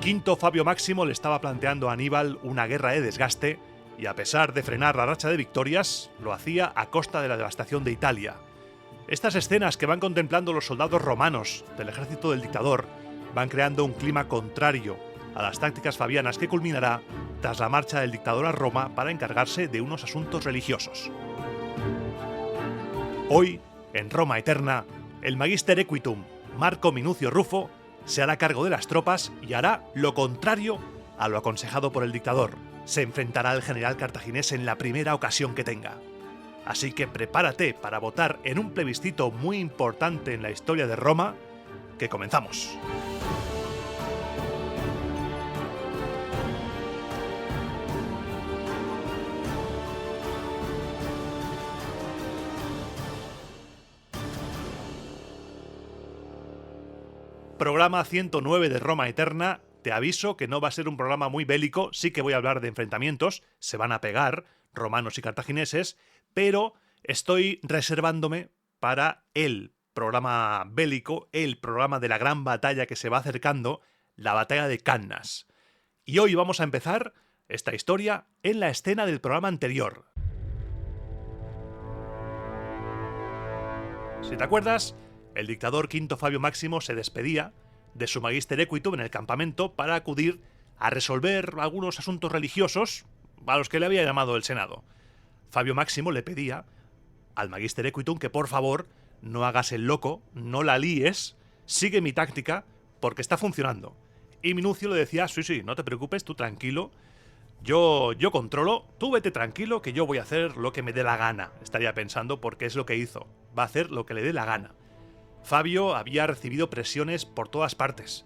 Quinto Fabio Máximo le estaba planteando a Aníbal una guerra de desgaste y, a pesar de frenar la racha de victorias, lo hacía a costa de la devastación de Italia. Estas escenas que van contemplando los soldados romanos del ejército del dictador van creando un clima contrario a las tácticas fabianas que culminará tras la marcha del dictador a Roma para encargarse de unos asuntos religiosos. Hoy, en Roma Eterna, el Magister Equitum, Marco Minucio Rufo, se hará cargo de las tropas y hará lo contrario a lo aconsejado por el dictador. Se enfrentará al general cartaginés en la primera ocasión que tenga. Así que prepárate para votar en un plebiscito muy importante en la historia de Roma, que comenzamos. Programa 109 de Roma Eterna. Te aviso que no va a ser un programa muy bélico, sí que voy a hablar de enfrentamientos, se van a pegar romanos y cartagineses, pero estoy reservándome para el programa bélico, el programa de la gran batalla que se va acercando, la batalla de Cannas. Y hoy vamos a empezar esta historia en la escena del programa anterior. Si te acuerdas, el dictador Quinto Fabio Máximo se despedía de su Magister Equitum en el campamento para acudir a resolver algunos asuntos religiosos a los que le había llamado el Senado. Fabio Máximo le pedía al Magister Equitum que por favor no hagas el loco, no la líes, sigue mi táctica porque está funcionando. Y Minucio le decía, sí, no te preocupes, tú tranquilo, yo controlo, tú vete tranquilo que yo voy a hacer lo que me dé la gana. Estaría pensando porque es lo que hizo, va a hacer lo que le dé la gana. Fabio había recibido presiones por todas partes.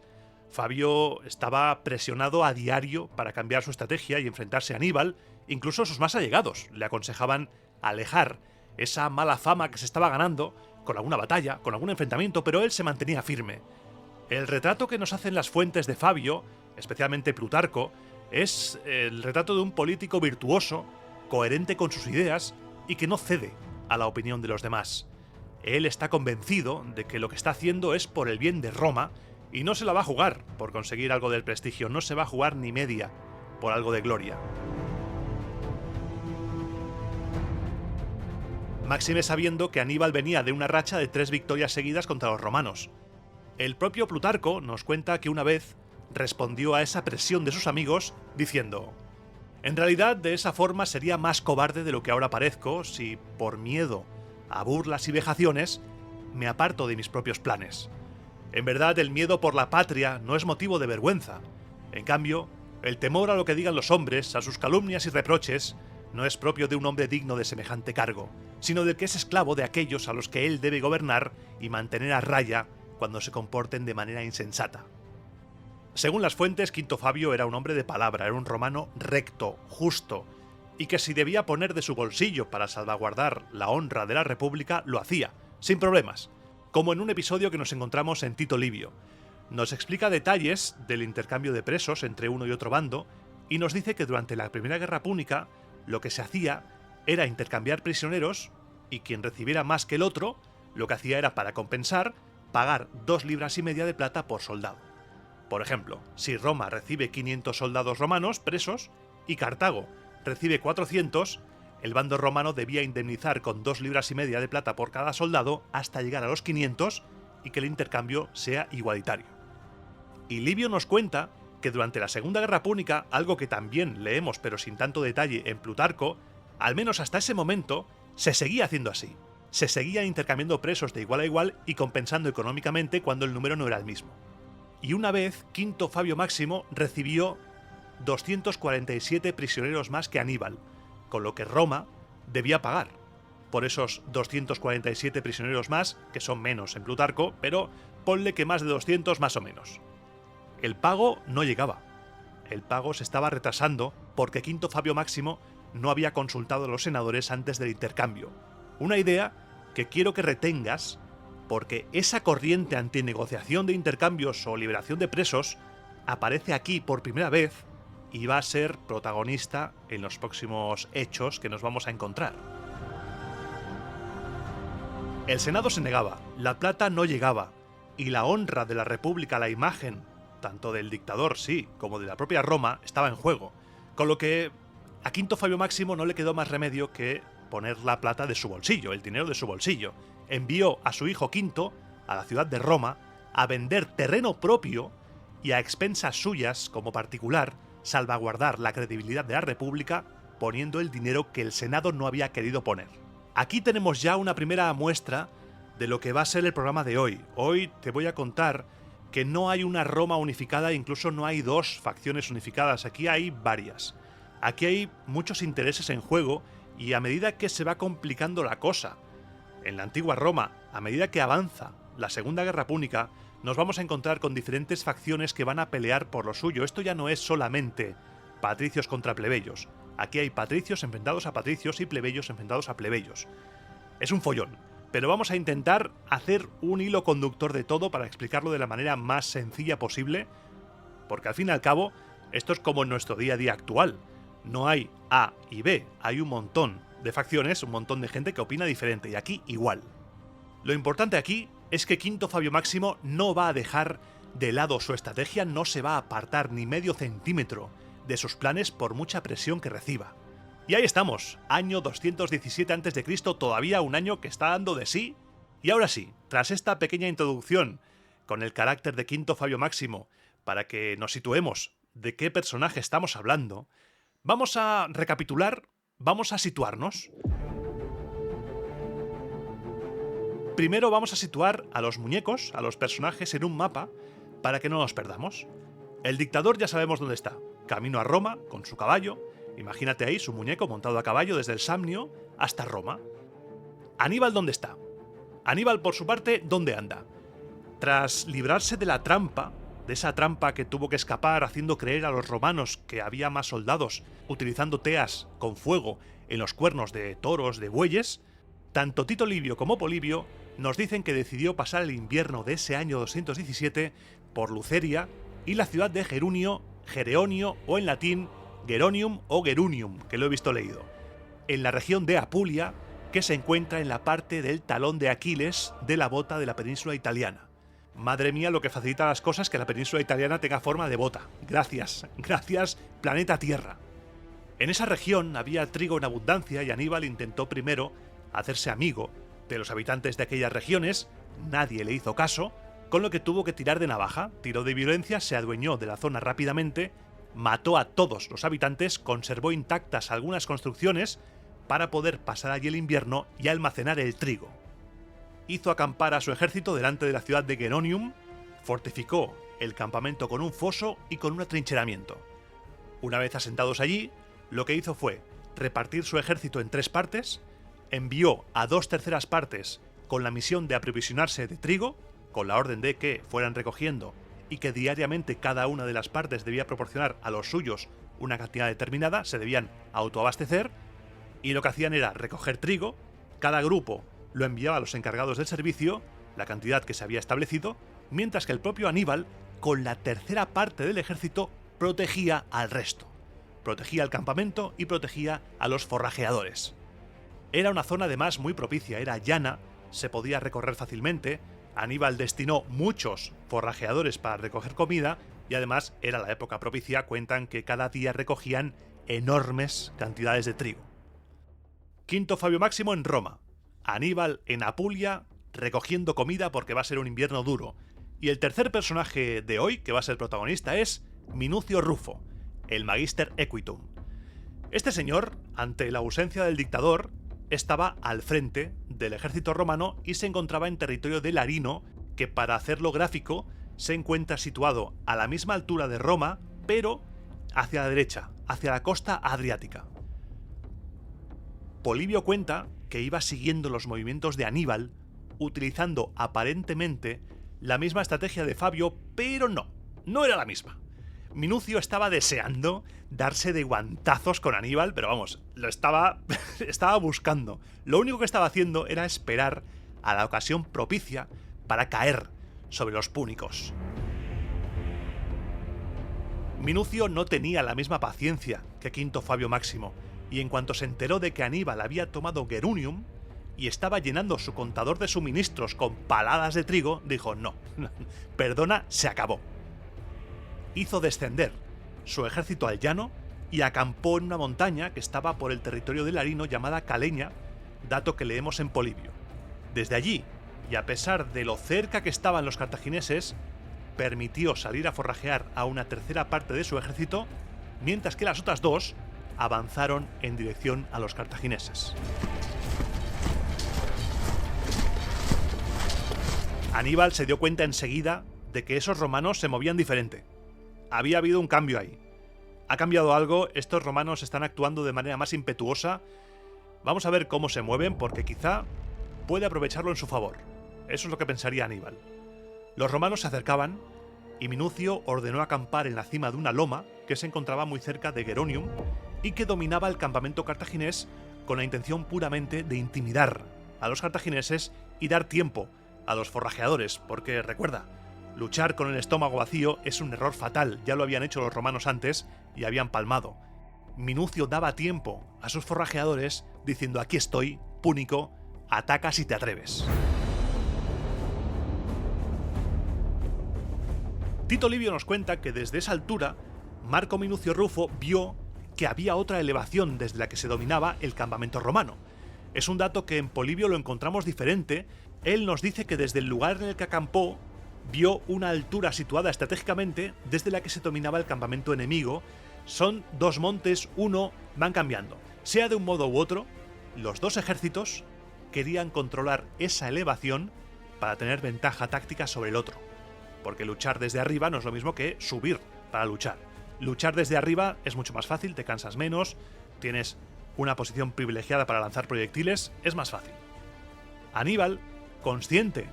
Fabio estaba presionado a diario para cambiar su estrategia y enfrentarse a Aníbal. Incluso sus más allegados le aconsejaban alejar esa mala fama que se estaba ganando con alguna batalla, con algún enfrentamiento, pero él se mantenía firme. El retrato que nos hacen las fuentes de Fabio, especialmente Plutarco, es el retrato de un político virtuoso, coherente con sus ideas y que no cede a la opinión de los demás. Él está convencido de que lo que está haciendo es por el bien de Roma y no se la va a jugar por conseguir algo del prestigio, no se va a jugar ni media por algo de gloria. Máxime sabiendo que Aníbal venía de una racha de 3 victorias seguidas contra los romanos. El propio Plutarco nos cuenta que una vez respondió a esa presión de sus amigos diciendo: en realidad de esa forma sería más cobarde de lo que ahora parezco si, por miedo a burlas y vejaciones, me aparto de mis propios planes. En verdad, el miedo por la patria no es motivo de vergüenza. En cambio, el temor a lo que digan los hombres, a sus calumnias y reproches, no es propio de un hombre digno de semejante cargo, sino del que es esclavo de aquellos a los que él debe gobernar y mantener a raya cuando se comporten de manera insensata. Según las fuentes, Quinto Fabio era un hombre de palabra, era un romano recto, justo, y que si debía poner de su bolsillo para salvaguardar la honra de la República, lo hacía, sin problemas, como en un episodio que nos encontramos en Tito Livio. Nos explica detalles del intercambio de presos entre uno y otro bando, y nos dice que durante la Primera Guerra Púnica lo que se hacía era intercambiar prisioneros, y quien recibiera más que el otro, lo que hacía era, para compensar, pagar 2,5 libras de plata por soldado. Por ejemplo, si Roma recibe 500 soldados romanos presos y Cartago recibe 400, el bando romano debía indemnizar con 2,5 libras de plata por cada soldado hasta llegar a los 500 y que el intercambio sea igualitario. Y Livio nos cuenta que durante la Segunda Guerra Púnica, algo que también leemos pero sin tanto detalle en Plutarco, al menos hasta ese momento, se seguía haciendo así. Se seguían intercambiando presos de igual a igual y compensando económicamente cuando el número no era el mismo. Y una vez, Quinto Fabio Máximo recibió 247 prisioneros más que Aníbal, con lo que Roma debía pagar por esos 247 prisioneros más, que son menos en Plutarco, pero ponle que más de 200 más o menos. El pago no llegaba. El pago se estaba retrasando porque Quinto Fabio Máximo no había consultado a los senadores antes del intercambio. Una idea que quiero que retengas porque esa corriente antinegociación de intercambios o liberación de presos aparece aquí por primera vez y va a ser protagonista en los próximos hechos que nos vamos a encontrar. El Senado se negaba, la plata no llegaba, y la honra de la República, la imagen tanto del dictador, sí, como de la propia Roma, estaba en juego. Con lo que a Quinto Fabio Máximo no le quedó más remedio que poner la plata de su bolsillo, el dinero de su bolsillo. Envió a su hijo Quinto a la ciudad de Roma a vender terreno propio y a expensas suyas, como particular, salvaguardar la credibilidad de la República poniendo el dinero que el Senado no había querido poner. Aquí tenemos ya una primera muestra de lo que va a ser el programa de hoy. Hoy te voy a contar que no hay una Roma unificada, incluso no hay dos facciones unificadas, aquí hay varias. Aquí hay muchos intereses en juego y a medida que se va complicando la cosa, en la antigua Roma, a medida que avanza la Segunda Guerra Púnica, nos vamos a encontrar con diferentes facciones que van a pelear por lo suyo. Esto ya no es solamente patricios contra plebeyos. Aquí hay patricios enfrentados a patricios y plebeyos enfrentados a plebeyos. Es un follón, pero vamos a intentar hacer un hilo conductor de todo para explicarlo de la manera más sencilla posible, porque al fin y al cabo, esto es como en nuestro día a día actual. No hay A y B, hay un montón de facciones, un montón de gente que opina diferente, y aquí igual. Lo importante aquí es que Quinto Fabio Máximo no va a dejar de lado su estrategia, no se va a apartar ni medio centímetro de sus planes por mucha presión que reciba. Y ahí estamos, año 217 a.C., todavía un año que está dando de sí. Y ahora sí, tras esta pequeña introducción con el carácter de Quinto Fabio Máximo, para que nos situemos de qué personaje estamos hablando, vamos a recapitular, vamos a situarnos. Primero vamos a situar a los muñecos, a los personajes en un mapa, para que no nos perdamos. El dictador ya sabemos dónde está, camino a Roma con su caballo. Imagínate ahí su muñeco montado a caballo desde el Samnio hasta Roma. Aníbal, ¿dónde está? Aníbal, por su parte, ¿dónde anda? Tras librarse de la trampa, de esa trampa que tuvo que escapar haciendo creer a los romanos que había más soldados utilizando teas con fuego en los cuernos de toros, de bueyes, tanto Tito Livio como Polibio nos dicen que decidió pasar el invierno de ese año 217 por Luceria y la ciudad de Gereonio o en latín Geronium o Gerunium, que lo he visto leído, en la región de Apulia, que se encuentra en la parte del talón de Aquiles de la bota de la península italiana. Madre mía, lo que facilita las cosas que la península italiana tenga forma de bota. Gracias, gracias, planeta Tierra. En esa región había trigo en abundancia y Aníbal intentó primero hacerse amigo de los habitantes de aquellas regiones, nadie le hizo caso, con lo que tuvo que tirar de navaja, tiró de violencia, se adueñó de la zona rápidamente, mató a todos los habitantes, conservó intactas algunas construcciones para poder pasar allí el invierno y almacenar el trigo. Hizo acampar a su ejército delante de la ciudad de Geronium, fortificó el campamento con un foso y con un atrincheramiento. Una vez asentados allí, lo que hizo fue repartir su ejército en 3 partes, envió a 2/3 partes con la misión de aprovisionarse de trigo, con la orden de que fueran recogiendo y que diariamente cada una de las partes debía proporcionar a los suyos una cantidad determinada, se debían autoabastecer, y lo que hacían era recoger trigo, cada grupo lo enviaba a los encargados del servicio, la cantidad que se había establecido, mientras que el propio Aníbal, con la 1/3 parte del ejército, protegía al resto. Protegía el campamento y protegía a los forrajeadores. Era una zona además muy propicia, era llana, se podía recorrer fácilmente. Aníbal destinó muchos forrajeadores para recoger comida y además era la época propicia, cuentan que cada día recogían enormes cantidades de trigo. Quinto Fabio Máximo en Roma, Aníbal en Apulia recogiendo comida porque va a ser un invierno duro. Y el tercer personaje de hoy, que va a ser protagonista, es Minucio Rufo, el Magister Equitum. Este señor, ante la ausencia del dictador, estaba al frente del ejército romano y se encontraba en territorio de Larino, que para hacerlo gráfico se encuentra situado a la misma altura de Roma, pero hacia la derecha, hacia la costa adriática. Polibio cuenta que iba siguiendo los movimientos de Aníbal, utilizando aparentemente la misma estrategia de Fabio, pero no era la misma. Minucio estaba deseando darse de guantazos con Aníbal, pero vamos, lo estaba buscando. Lo único que estaba haciendo era esperar a la ocasión propicia para caer sobre los púnicos. Minucio no tenía la misma paciencia que Quinto Fabio Máximo, y en cuanto se enteró de que Aníbal había tomado Gerunium y estaba llenando su contador de suministros con paladas de trigo, dijo: no, perdona, se acabó. hizo descender su ejército al llano y acampó en una montaña que estaba por el territorio de Larino llamada Caleña, dato que leemos en Polibio. Desde allí, y a pesar de lo cerca que estaban los cartagineses, permitió salir a forrajear a una tercera parte de su ejército, mientras que las otras dos avanzaron en dirección a los cartagineses. Aníbal se dio cuenta enseguida de que esos romanos se movían diferente. Había habido un cambio ahí. Ha cambiado algo, estos romanos están actuando de manera más impetuosa. Vamos a ver cómo se mueven, porque quizá puede aprovecharlo en su favor. Eso es lo que pensaría Aníbal. Los romanos se acercaban y Minucio ordenó acampar en la cima de una loma que se encontraba muy cerca de Geronium y que dominaba el campamento cartaginés con la intención puramente de intimidar a los cartagineses y dar tiempo a los forrajeadores, porque recuerda, luchar con el estómago vacío es un error fatal, ya lo habían hecho los romanos antes y habían palmado. Minucio daba tiempo a sus forrajeadores diciendo: aquí estoy, Púnico, ataca si te atreves. Tito Livio nos cuenta que desde esa altura, Marco Minucio Rufo vio que había otra elevación desde la que se dominaba el campamento romano. Es un dato que en Polibio lo encontramos diferente. Él nos dice que desde el lugar en el que acampó vio una altura situada estratégicamente desde la que se dominaba el campamento enemigo. Son dos montes, uno, van cambiando. Sea de un modo u otro, los dos ejércitos querían controlar esa elevación para tener ventaja táctica sobre el otro. Porque luchar desde arriba no es lo mismo que subir para luchar. Luchar desde arriba es mucho más fácil, te cansas menos, tienes una posición privilegiada para lanzar proyectiles, es más fácil. Aníbal, consciente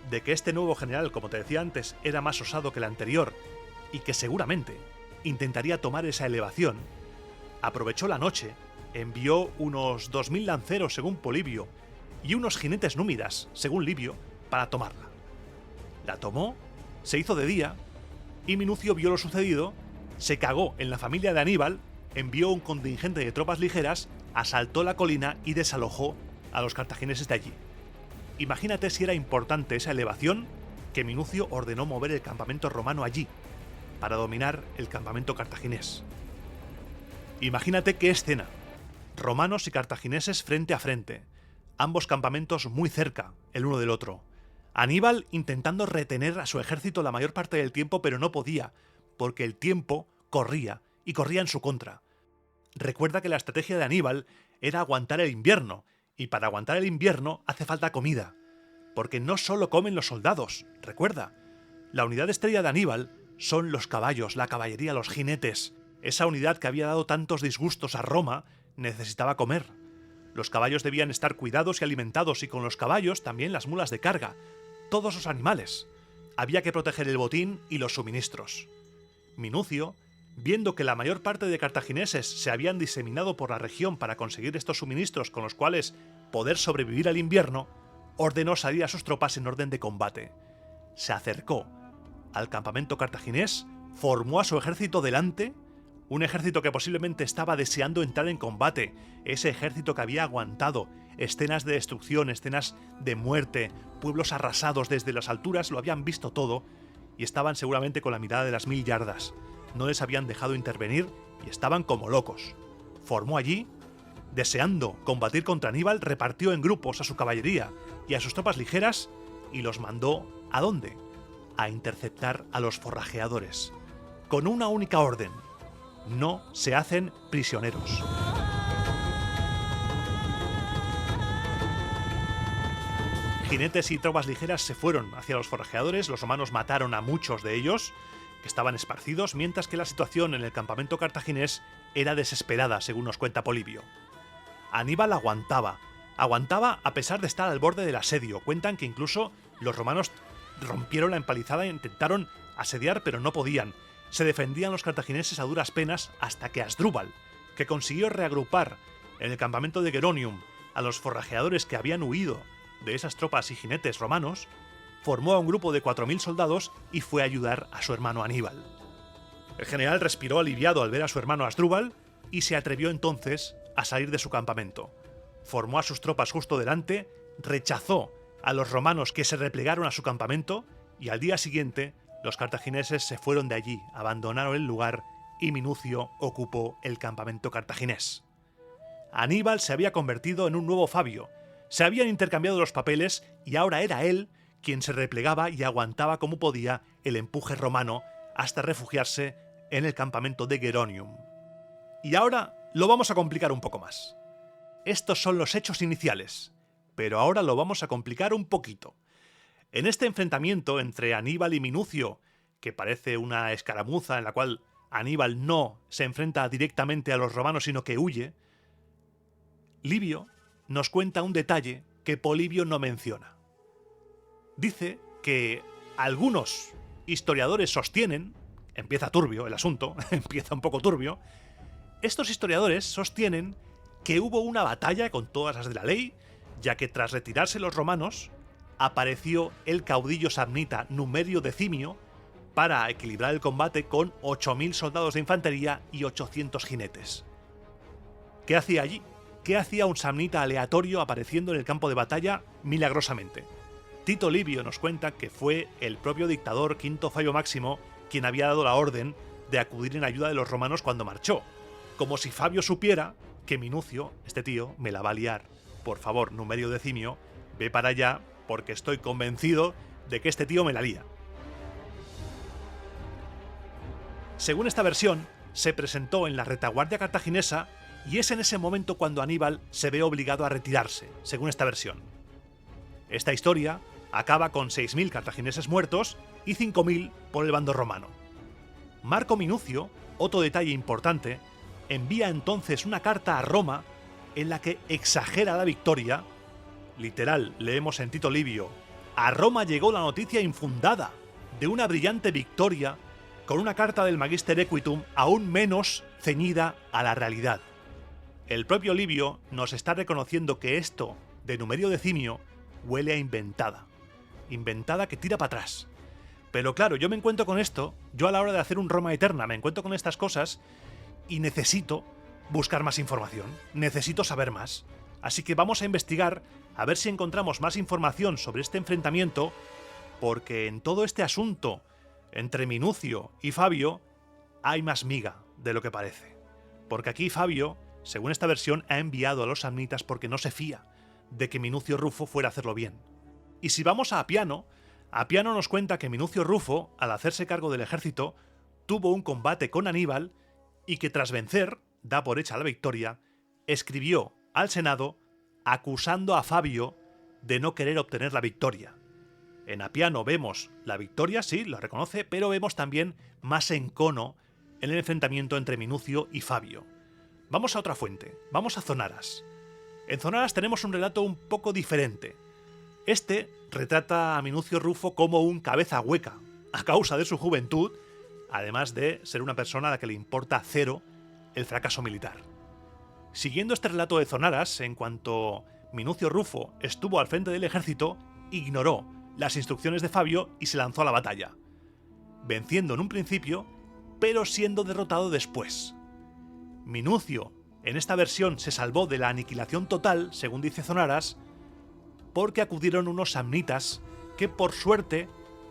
de que este nuevo general, como te decía antes, era más osado que el anterior y que seguramente intentaría tomar esa elevación, aprovechó la noche, envió unos 2000 lanceros según Polibio y unos jinetes númidas según Livio para tomarla. La tomó, se hizo de día y Minucio vio lo sucedido, se cagó en la familia de Aníbal, envió un contingente de tropas ligeras, asaltó la colina y desalojó a los cartagineses de allí. Imagínate si era importante esa elevación que Minucio ordenó mover el campamento romano allí, para dominar el campamento cartaginés. Imagínate qué escena. Romanos y cartagineses frente a frente, ambos campamentos muy cerca el uno del otro. Aníbal intentando retener a su ejército la mayor parte del tiempo, pero no podía, porque el tiempo corría, y corría en su contra. Recuerda que la estrategia de Aníbal era aguantar el invierno, y para aguantar el invierno hace falta comida, porque no solo comen los soldados, recuerda. La unidad estrella de Aníbal son los caballos, la caballería, los jinetes. Esa unidad que había dado tantos disgustos a Roma necesitaba comer. Los caballos debían estar cuidados y alimentados, y con los caballos también las mulas de carga, todos los animales. Había que proteger el botín y los suministros. Minucio, viendo que la mayor parte de cartagineses se habían diseminado por la región para conseguir estos suministros con los cuales poder sobrevivir al invierno, ordenó salir a sus tropas en orden de combate. Se acercó al campamento cartaginés, formó a su ejército delante, un ejército que posiblemente estaba deseando entrar en combate, ese ejército que había aguantado escenas de destrucción, escenas de muerte, pueblos arrasados desde las alturas, lo habían visto todo y estaban seguramente con la mirada de las 1000 yardas. No les habían dejado intervenir y estaban como locos. Formó allí, deseando combatir contra Aníbal, repartió en grupos a su caballería y a sus tropas ligeras y los mandó ¿a dónde? A interceptar a los forrajeadores, con una única orden: no se hacen prisioneros. Jinetes y tropas ligeras se fueron hacia los forrajeadores, los romanos mataron a muchos de ellos, que estaban esparcidos, mientras que la situación en el campamento cartaginés era desesperada, según nos cuenta Polibio. Aníbal aguantaba a pesar de estar al borde del asedio. Cuentan que incluso los romanos rompieron la empalizada e intentaron asediar, pero no podían. Se defendían los cartagineses a duras penas hasta que Asdrúbal, que consiguió reagrupar en el campamento de Geronium a los forrajeadores que habían huido de esas tropas y jinetes romanos, formó a un grupo de 4000 soldados y fue a ayudar a su hermano Aníbal. El general respiró aliviado al ver a su hermano Asdrúbal y se atrevió entonces a salir de su campamento. Formó a sus tropas justo delante, rechazó a los romanos que se replegaron a su campamento y al día siguiente Los cartagineses se fueron de allí, abandonaron el lugar y Minucio ocupó el campamento cartaginés. Aníbal se había convertido en un nuevo Fabio, se habían intercambiado los papeles y ahora era él quien se replegaba y aguantaba como podía el empuje romano hasta refugiarse en el campamento de Geronium. Y ahora lo vamos a complicar un poco más. Estos son los hechos iniciales, pero ahora lo vamos a complicar un poquito. En este enfrentamiento entre Aníbal y Minucio, que parece una escaramuza en la cual Aníbal no se enfrenta directamente a los romanos sino que huye, Livio nos cuenta un detalle que Polibio no menciona. Dice que algunos historiadores sostienen, empieza turbio el asunto, empieza un poco turbio, estos historiadores sostienen que hubo una batalla con todas las de la ley, ya que tras retirarse los romanos, apareció el caudillo samnita Numerio Decimio para equilibrar el combate con 8.000 soldados de infantería y 800 jinetes. ¿Qué hacía allí? ¿Qué hacía un samnita aleatorio apareciendo en el campo de batalla milagrosamente? Tito Livio nos cuenta que fue el propio dictador Quinto Fabio Máximo quien había dado la orden de acudir en ayuda de los romanos cuando marchó. Como si Fabio supiera que Minucio, este tío, me la va a liar. Por favor, Numerio Decimio, ve para allá porque estoy convencido de que este tío me la lía. Según esta versión, se presentó en la retaguardia cartaginesa y es en ese momento cuando Aníbal se ve obligado a retirarse, según esta versión. Esta historia acaba con 6.000 cartagineses muertos y 5.000 por el bando romano. Marco Minucio, otro detalle importante, envía entonces una carta a Roma en la que exagera la victoria. Literal, leemos en Tito Livio: a Roma llegó la noticia infundada de una brillante victoria con una carta del Magister Equitum aún menos ceñida a la realidad. El propio Livio nos está reconociendo que esto de Numerio Decimio huele a inventada. Inventada que tira para atrás. Pero claro, yo me encuentro con esto, yo a la hora de hacer un Roma Eterna me encuentro con estas cosas y necesito buscar más información, necesito saber más. Así que vamos a investigar a ver si encontramos más información sobre este enfrentamiento, porque en todo este asunto entre Minucio y Fabio hay más miga de lo que parece. Porque aquí Fabio, según esta versión, ha enviado a los samnitas porque no se fía de que Minucio Rufo fuera a hacerlo bien. Y si vamos a Apiano nos cuenta que Minucio Rufo, al hacerse cargo del ejército, tuvo un combate con Aníbal y que tras vencer, da por hecha la victoria, escribió al Senado acusando a Fabio de no querer obtener la victoria. En Apiano vemos la victoria, sí, lo reconoce, pero vemos también más encono en el enfrentamiento entre Minucio y Fabio. Vamos a otra fuente, vamos a Zonaras. En Zonaras tenemos un relato un poco diferente. Este retrata a Minucio Rufo como un cabeza hueca, a causa de su juventud, además de ser una persona a la que le importa cero el fracaso militar. Siguiendo este relato de Zonaras, en cuanto Minucio Rufo estuvo al frente del ejército, ignoró las instrucciones de Fabio y se lanzó a la batalla, venciendo en un principio, pero siendo derrotado después. Minucio, en esta versión, se salvó de la aniquilación total, según dice Zonaras, porque acudieron unos samnitas que, por suerte,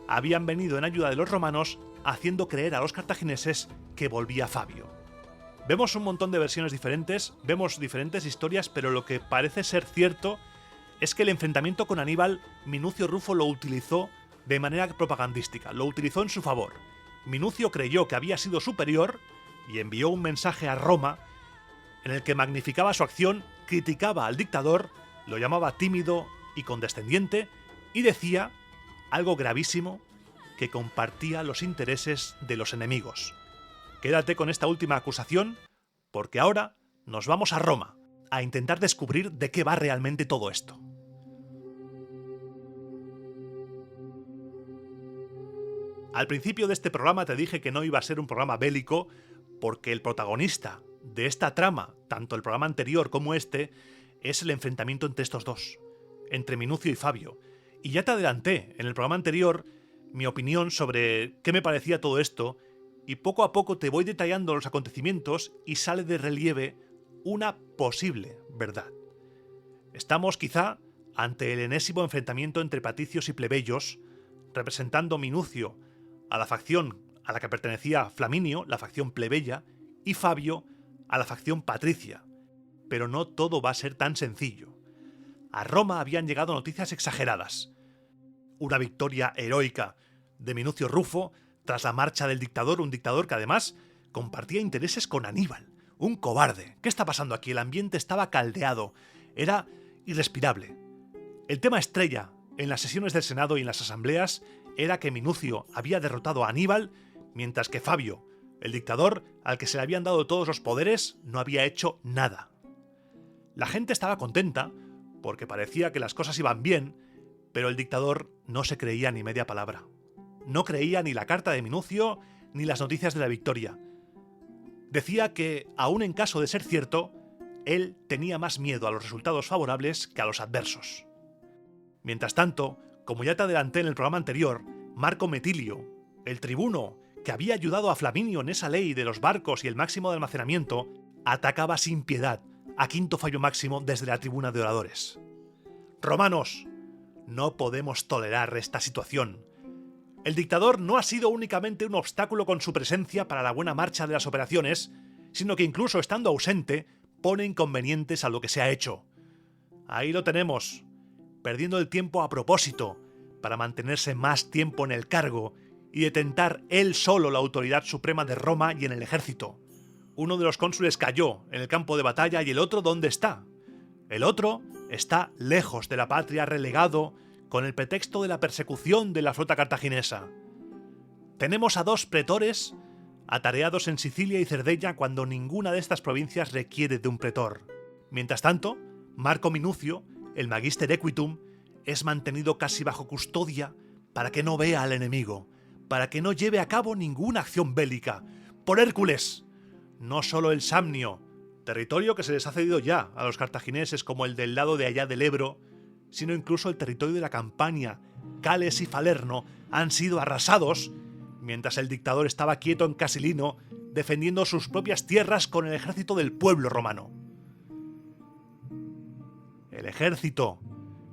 habían venido en ayuda de los romanos, haciendo creer a los cartagineses que volvía Fabio. Vemos un montón de versiones diferentes, vemos diferentes historias, pero lo que parece ser cierto es que el enfrentamiento con Aníbal, Minucio Rufo lo utilizó de manera propagandística, lo utilizó en su favor. Minucio creyó que había sido superior y envió un mensaje a Roma en el que magnificaba su acción, criticaba al dictador, lo llamaba tímido y condescendiente y decía algo gravísimo, que compartía los intereses de los enemigos. Quédate con esta última acusación, porque ahora nos vamos a Roma a intentar descubrir de qué va realmente todo esto. Al principio de este programa te dije que no iba a ser un programa bélico, porque el protagonista de esta trama, tanto el programa anterior como este, es el enfrentamiento entre estos dos, entre Minucio y Fabio. Y ya te adelanté en el programa anterior mi opinión sobre qué me parecía todo esto, y poco a poco te voy detallando los acontecimientos y sale de relieve una posible verdad. Estamos quizá ante el enésimo enfrentamiento entre patricios y plebeyos, representando Minucio a la facción a la que pertenecía Flaminio, la facción plebeya, y Fabio a la facción patricia. Pero no todo va a ser tan sencillo. A Roma habían llegado noticias exageradas. Una victoria heroica de Minucio Rufo tras la marcha del dictador, un dictador que además compartía intereses con Aníbal, un cobarde. ¿Qué está pasando aquí? El ambiente estaba caldeado, era irrespirable. El tema estrella en las sesiones del Senado y en las asambleas era que Minucio había derrotado a Aníbal, mientras que Fabio, el dictador al que se le habían dado todos los poderes, no había hecho nada. La gente estaba contenta porque parecía que las cosas iban bien, pero el dictador no se creía ni media palabra. No creía ni la carta de Minucio ni las noticias de la victoria. Decía que, aun en caso de ser cierto, él tenía más miedo a los resultados favorables que a los adversos. Mientras tanto, como ya te adelanté en el programa anterior, Marco Metilio, el tribuno que había ayudado a Flaminio en esa ley de los barcos y el máximo de almacenamiento, atacaba sin piedad a Quinto Fabio Máximo desde la tribuna de oradores. Romanos, no podemos tolerar esta situación. El dictador no ha sido únicamente un obstáculo con su presencia para la buena marcha de las operaciones, sino que incluso estando ausente, pone inconvenientes a lo que se ha hecho. Ahí lo tenemos, perdiendo el tiempo a propósito, para mantenerse más tiempo en el cargo y detentar él solo la autoridad suprema de Roma y en el ejército. Uno de los cónsules cayó en el campo de batalla y el otro ¿dónde está? El otro está lejos de la patria, relegado, con el pretexto de la persecución de la flota cartaginesa. Tenemos a 2 pretores atareados en Sicilia y Cerdeña cuando ninguna de estas provincias requiere de un pretor. Mientras tanto, Marco Minucio, el Magister Equitum, es mantenido casi bajo custodia para que no vea al enemigo, para que no lleve a cabo ninguna acción bélica. ¡Por Hércules! No solo el Samnio, territorio que se les ha cedido ya a los cartagineses como el del lado de allá del Ebro, sino incluso el territorio de la Campania, Cales y Falerno, han sido arrasados, mientras el dictador estaba quieto en Casilino, defendiendo sus propias tierras con el ejército del pueblo romano. El ejército,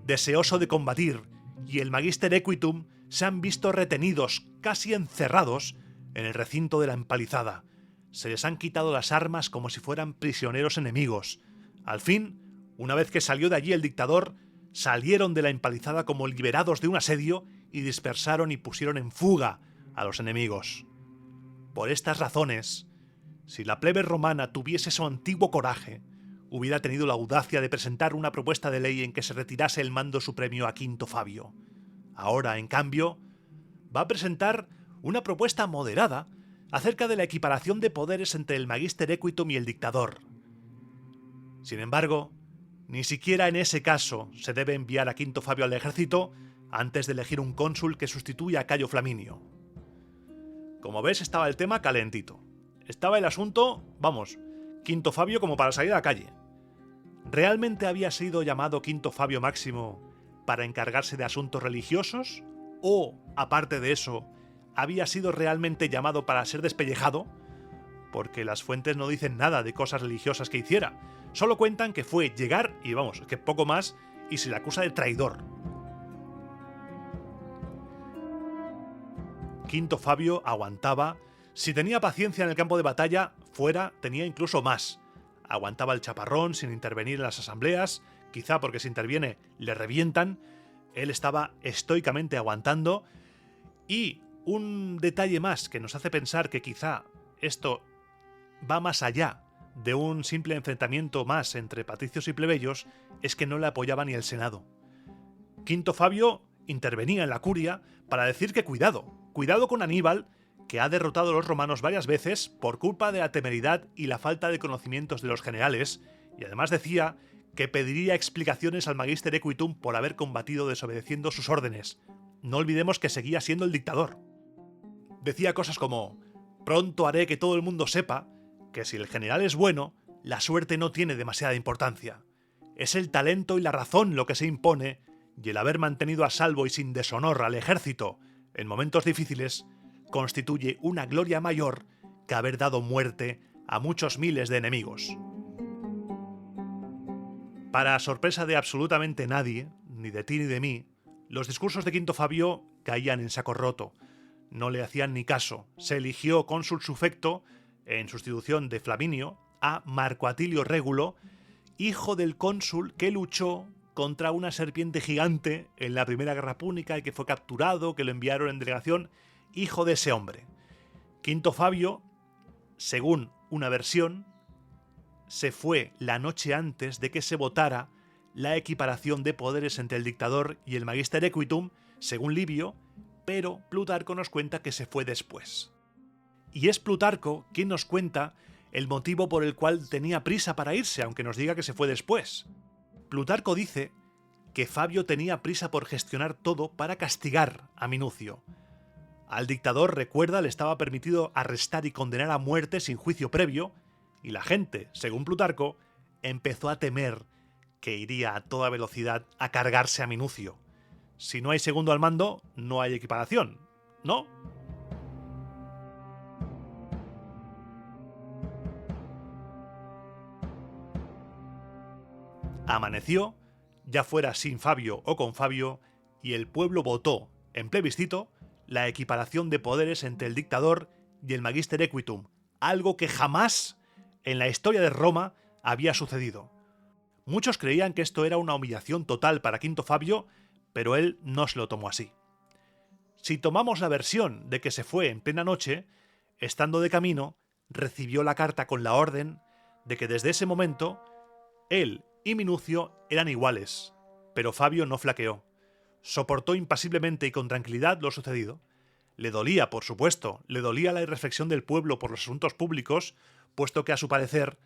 deseoso de combatir, y el Magister Equitum se han visto retenidos, casi encerrados, en el recinto de la empalizada. Se les han quitado las armas como si fueran prisioneros enemigos. Al fin, una vez que salió de allí el dictador, salieron de la empalizada como liberados de un asedio y dispersaron y pusieron en fuga a los enemigos. Por estas razones, si la plebe romana tuviese su antiguo coraje, hubiera tenido la audacia de presentar una propuesta de ley en que se retirase el mando supremo a Quinto Fabio. Ahora, en cambio, va a presentar una propuesta moderada acerca de la equiparación de poderes entre el Magister Equitum y el dictador. Sin embargo, ni siquiera en ese caso se debe enviar a Quinto Fabio al ejército antes de elegir un cónsul que sustituya a Cayo Flaminio. Como ves, estaba el tema calentito. Estaba el asunto, vamos, Quinto Fabio como para salir a la calle. ¿Realmente había sido llamado Quinto Fabio Máximo para encargarse de asuntos religiosos? ¿O, aparte de eso, había sido realmente llamado para ser despellejado? Porque las fuentes no dicen nada de cosas religiosas que hiciera. Solo cuentan que fue llegar y vamos, que poco más, y se le acusa de traidor. Quinto Fabio aguantaba. Si tenía paciencia en el campo de batalla, fuera tenía incluso más. Aguantaba el chaparrón sin intervenir en las asambleas, quizá porque si interviene le revientan. Él estaba estoicamente aguantando. Y un detalle más que nos hace pensar que quizá esto va más allá de un simple enfrentamiento más entre patricios y plebeyos, es que no le apoyaba ni el Senado. Quinto Fabio intervenía en la curia para decir que cuidado con Aníbal, que ha derrotado a los romanos varias veces por culpa de la temeridad y la falta de conocimientos de los generales, y además decía que pediría explicaciones al Magister Equitum por haber combatido desobedeciendo sus órdenes. No olvidemos que seguía siendo el dictador. Decía cosas como: pronto haré que todo el mundo sepa que si el general es bueno, la suerte no tiene demasiada importancia. Es el talento y la razón lo que se impone, y el haber mantenido a salvo y sin deshonor al ejército en momentos difíciles constituye una gloria mayor que haber dado muerte a muchos miles de enemigos. Para sorpresa de absolutamente nadie, ni de ti ni de mí, los discursos de Quinto Fabio caían en saco roto. no le hacían ni caso. Se eligió cónsul sufecto, en sustitución de Flaminio, a Marco Atilio Régulo, hijo del cónsul que luchó contra una serpiente gigante en la Primera Guerra Púnica y que fue capturado, que lo enviaron en delegación, hijo de ese hombre. Quinto Fabio, según una versión, se fue la noche antes de que se votara la equiparación de poderes entre el dictador y el Magister Equitum, según Livio, pero Plutarco nos cuenta que se fue después. Y es Plutarco quien nos cuenta el motivo por el cual tenía prisa para irse, aunque nos diga que se fue después. Plutarco dice que Fabio tenía prisa por gestionar todo para castigar a Minucio. Al dictador, recuerda, le estaba permitido arrestar y condenar a muerte sin juicio previo, y la gente, según Plutarco, empezó a temer que iría a toda velocidad a cargarse a Minucio. Si no hay segundo al mando, no hay equiparación, ¿no? Amaneció, ya fuera sin Fabio o con Fabio, y el pueblo votó, en plebiscito, la equiparación de poderes entre el dictador y el Magister Equitum, algo que jamás en la historia de Roma había sucedido. Muchos creían que esto era una humillación total para Quinto Fabio, pero él no se lo tomó así. Si tomamos la versión de que se fue en plena noche, estando de camino, recibió la carta con la orden de que desde ese momento él y Minucio eran iguales, pero Fabio no flaqueó. Soportó impasiblemente y con tranquilidad lo sucedido. Le dolía, por supuesto, le dolía la irreflexión del pueblo por los asuntos públicos, puesto que a su parecer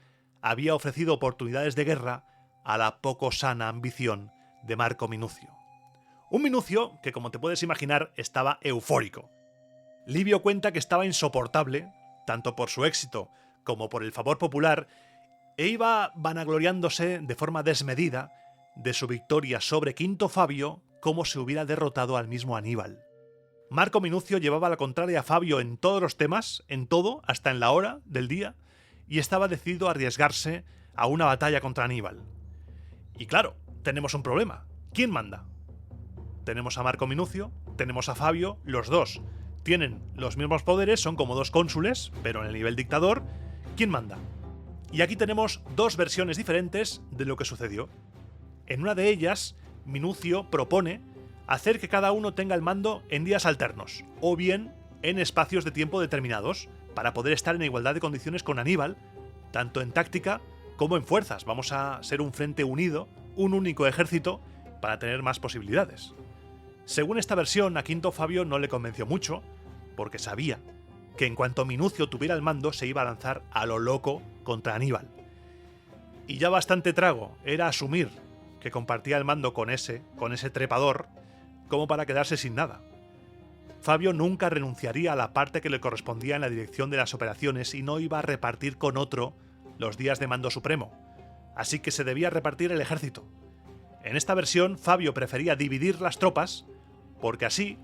había ofrecido oportunidades de guerra a la poco sana ambición de Marco Minucio. Un Minucio que, como te puedes imaginar, estaba eufórico. Livio cuenta que estaba insoportable, tanto por su éxito como por el favor popular, e iba vanagloriándose de forma desmedida de su victoria sobre Quinto Fabio, como si hubiera derrotado al mismo Aníbal. Marco Minucio llevaba la contraria a Fabio en todos los temas, en todo, hasta en la hora del día, y estaba decidido a arriesgarse a una batalla contra Aníbal. Y claro, tenemos un problema. ¿Quién manda? Tenemos a Marco Minucio, tenemos a Fabio, los dos tienen los mismos poderes, son como dos cónsules, pero en el nivel dictador. ¿Quién manda? Y aquí tenemos dos versiones diferentes de lo que sucedió. En una de ellas, Minucio propone hacer que cada uno tenga el mando en días alternos, o bien en espacios de tiempo determinados, para poder estar en igualdad de condiciones con Aníbal, tanto en táctica como en fuerzas. Vamos a ser un frente unido, un único ejército, para tener más posibilidades. Según esta versión, a Quinto Fabio no le convenció mucho, porque sabía que en cuanto Minucio tuviera el mando se iba a lanzar a lo loco contra Aníbal. Y ya bastante trago era asumir que compartía el mando con ese trepador, como para quedarse sin nada. Fabio nunca renunciaría a la parte que le correspondía en la dirección de las operaciones y no iba a repartir con otro los días de mando supremo, así que se debía repartir el ejército. En esta versión, Fabio prefería dividir las tropas, porque así,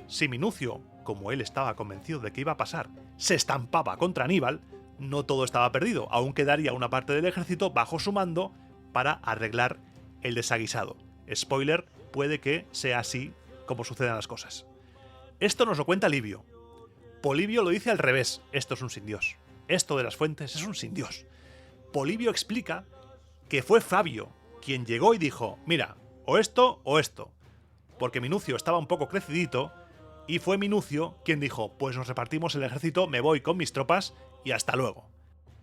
si Minucio, como él estaba convencido de que iba a pasar, se estampaba contra Aníbal, no todo estaba perdido, aún quedaría una parte del ejército bajo su mando para arreglar el desaguisado. Spoiler, puede que sea así como sucedan las cosas. Esto nos lo cuenta Livio. Polibio lo dice al revés. Esto es un sin Dios. Esto de las fuentes es un sin Dios. Polibio explica que fue Fabio quien llegó y dijo: mira, o esto, porque Minucio estaba un poco crecidito, y fue Minucio quien dijo: pues nos repartimos el ejército, me voy con mis tropas y hasta luego.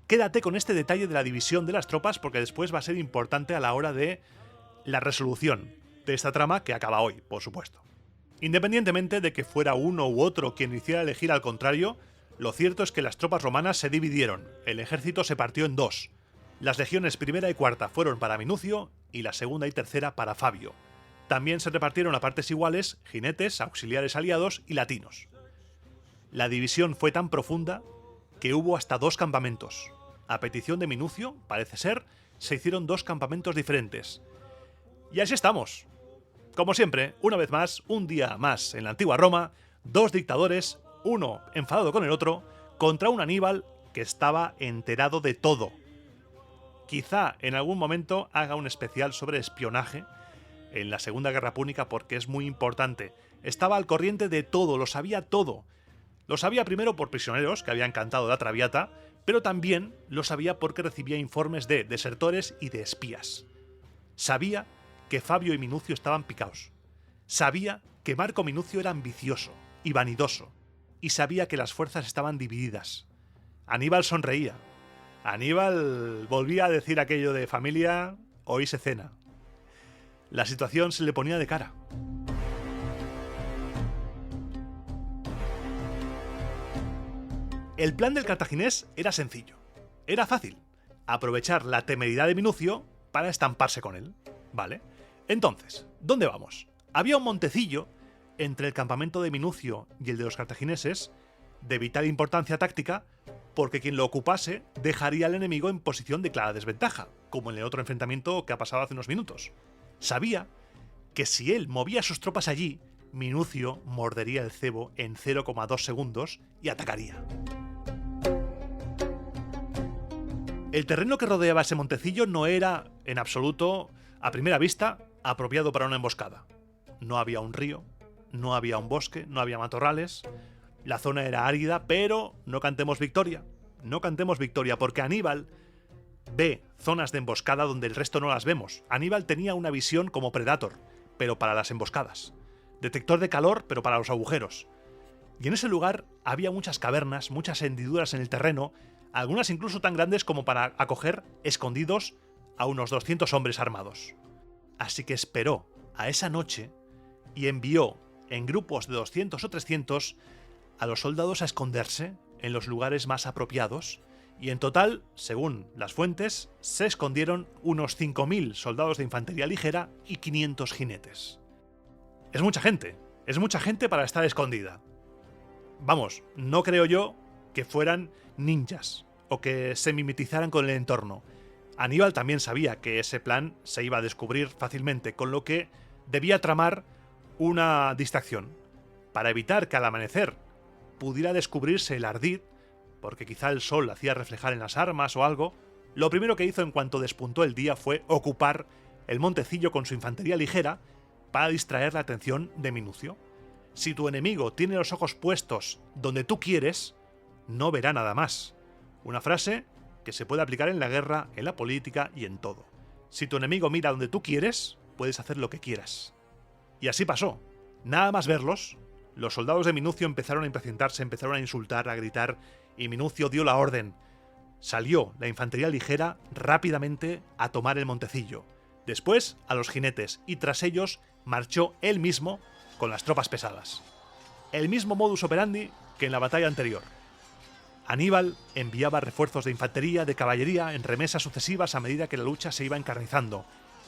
Quédate con este detalle de la división de las tropas, porque después va a ser importante a la hora de la resolución de esta trama que acaba hoy, por supuesto. Independientemente de que fuera uno u otro quien hiciera elegir al contrario, lo cierto es que las tropas romanas se dividieron, el ejército se partió en dos. Las legiones primera y cuarta fueron para Minucio y la segunda y tercera para Fabio. También se repartieron a partes iguales jinetes, auxiliares aliados y latinos. La división fue tan profunda que hubo hasta dos campamentos. A petición de Minucio, parece ser, se hicieron dos campamentos diferentes. Y así estamos. Como siempre, una vez más, un día más en la antigua Roma, dos dictadores, uno enfadado con el otro, contra un Aníbal que estaba enterado de todo. Quizá en algún momento haga un especial sobre espionaje en la Segunda Guerra Púnica porque es muy importante. Estaba al corriente de todo, lo sabía todo. Lo sabía primero por prisioneros que habían cantado la Traviata, pero también lo sabía porque recibía informes de desertores y de espías. Sabía que Fabio y Minucio estaban picaos. Sabía que Marco Minucio era ambicioso y vanidoso, y sabía que las fuerzas estaban divididas. Aníbal sonreía. Aníbal volvía a decir aquello de familia, hoy se cena. La situación se le ponía de cara. El plan del cartaginés era sencillo. Era fácil. Aprovechar la temeridad de Minucio para estamparse con él. ¿Vale? Entonces, ¿dónde vamos? Había un montecillo entre el campamento de Minucio y el de los cartagineses, de vital importancia táctica, porque quien lo ocupase dejaría al enemigo en posición de clara desventaja, como en el otro enfrentamiento que ha pasado hace unos minutos. Sabía que si él movía sus tropas allí, Minucio mordería el cebo en 0,2 segundos y atacaría. El terreno que rodeaba ese montecillo no era, en absoluto, a primera vista, apropiado para una emboscada. No había un río, no había un bosque, no había matorrales. La zona era árida, pero no cantemos victoria. No cantemos victoria, porque Aníbal ve zonas de emboscada donde el resto no las vemos. Aníbal tenía una visión como Predator, pero para las emboscadas. Detector de calor, pero para los agujeros. Y en ese lugar había muchas cavernas, muchas hendiduras en el terreno, algunas incluso tan grandes como para acoger escondidos a unos 200 hombres armados. Así que esperó a esa noche y envió en grupos de 200 o 300 a los soldados a esconderse en los lugares más apropiados, y en total, según las fuentes, se escondieron unos 5.000 soldados de infantería ligera y 500 jinetes. Es mucha gente para estar escondida. Vamos, no creo yo que fueran ninjas o que se mimetizaran con el entorno. Aníbal también sabía que ese plan se iba a descubrir fácilmente, con lo que debía tramar una distracción para evitar que al amanecer pudiera descubrirse el ardid, porque quizá el sol hacía reflejar en las armas o algo. Lo primero que hizo en cuanto despuntó el día fue ocupar el montecillo con su infantería ligera para distraer la atención de Minucio. Si tu enemigo tiene los ojos puestos donde tú quieres, no verá nada más. Una frase que se puede aplicar en la guerra, en la política y en todo. Si tu enemigo mira donde tú quieres, puedes hacer lo que quieras. Y así pasó. Nada más verlos, los soldados de Minucio empezaron a impacientarse, empezaron a insultar, a gritar, y Minucio dio la orden. Salió la infantería ligera rápidamente a tomar el montecillo. Después a los jinetes, y tras ellos marchó él mismo con las tropas pesadas. El mismo modus operandi que en la batalla anterior. Aníbal enviaba refuerzos de infantería, de caballería, en remesas sucesivas a medida que la lucha se iba encarnizando.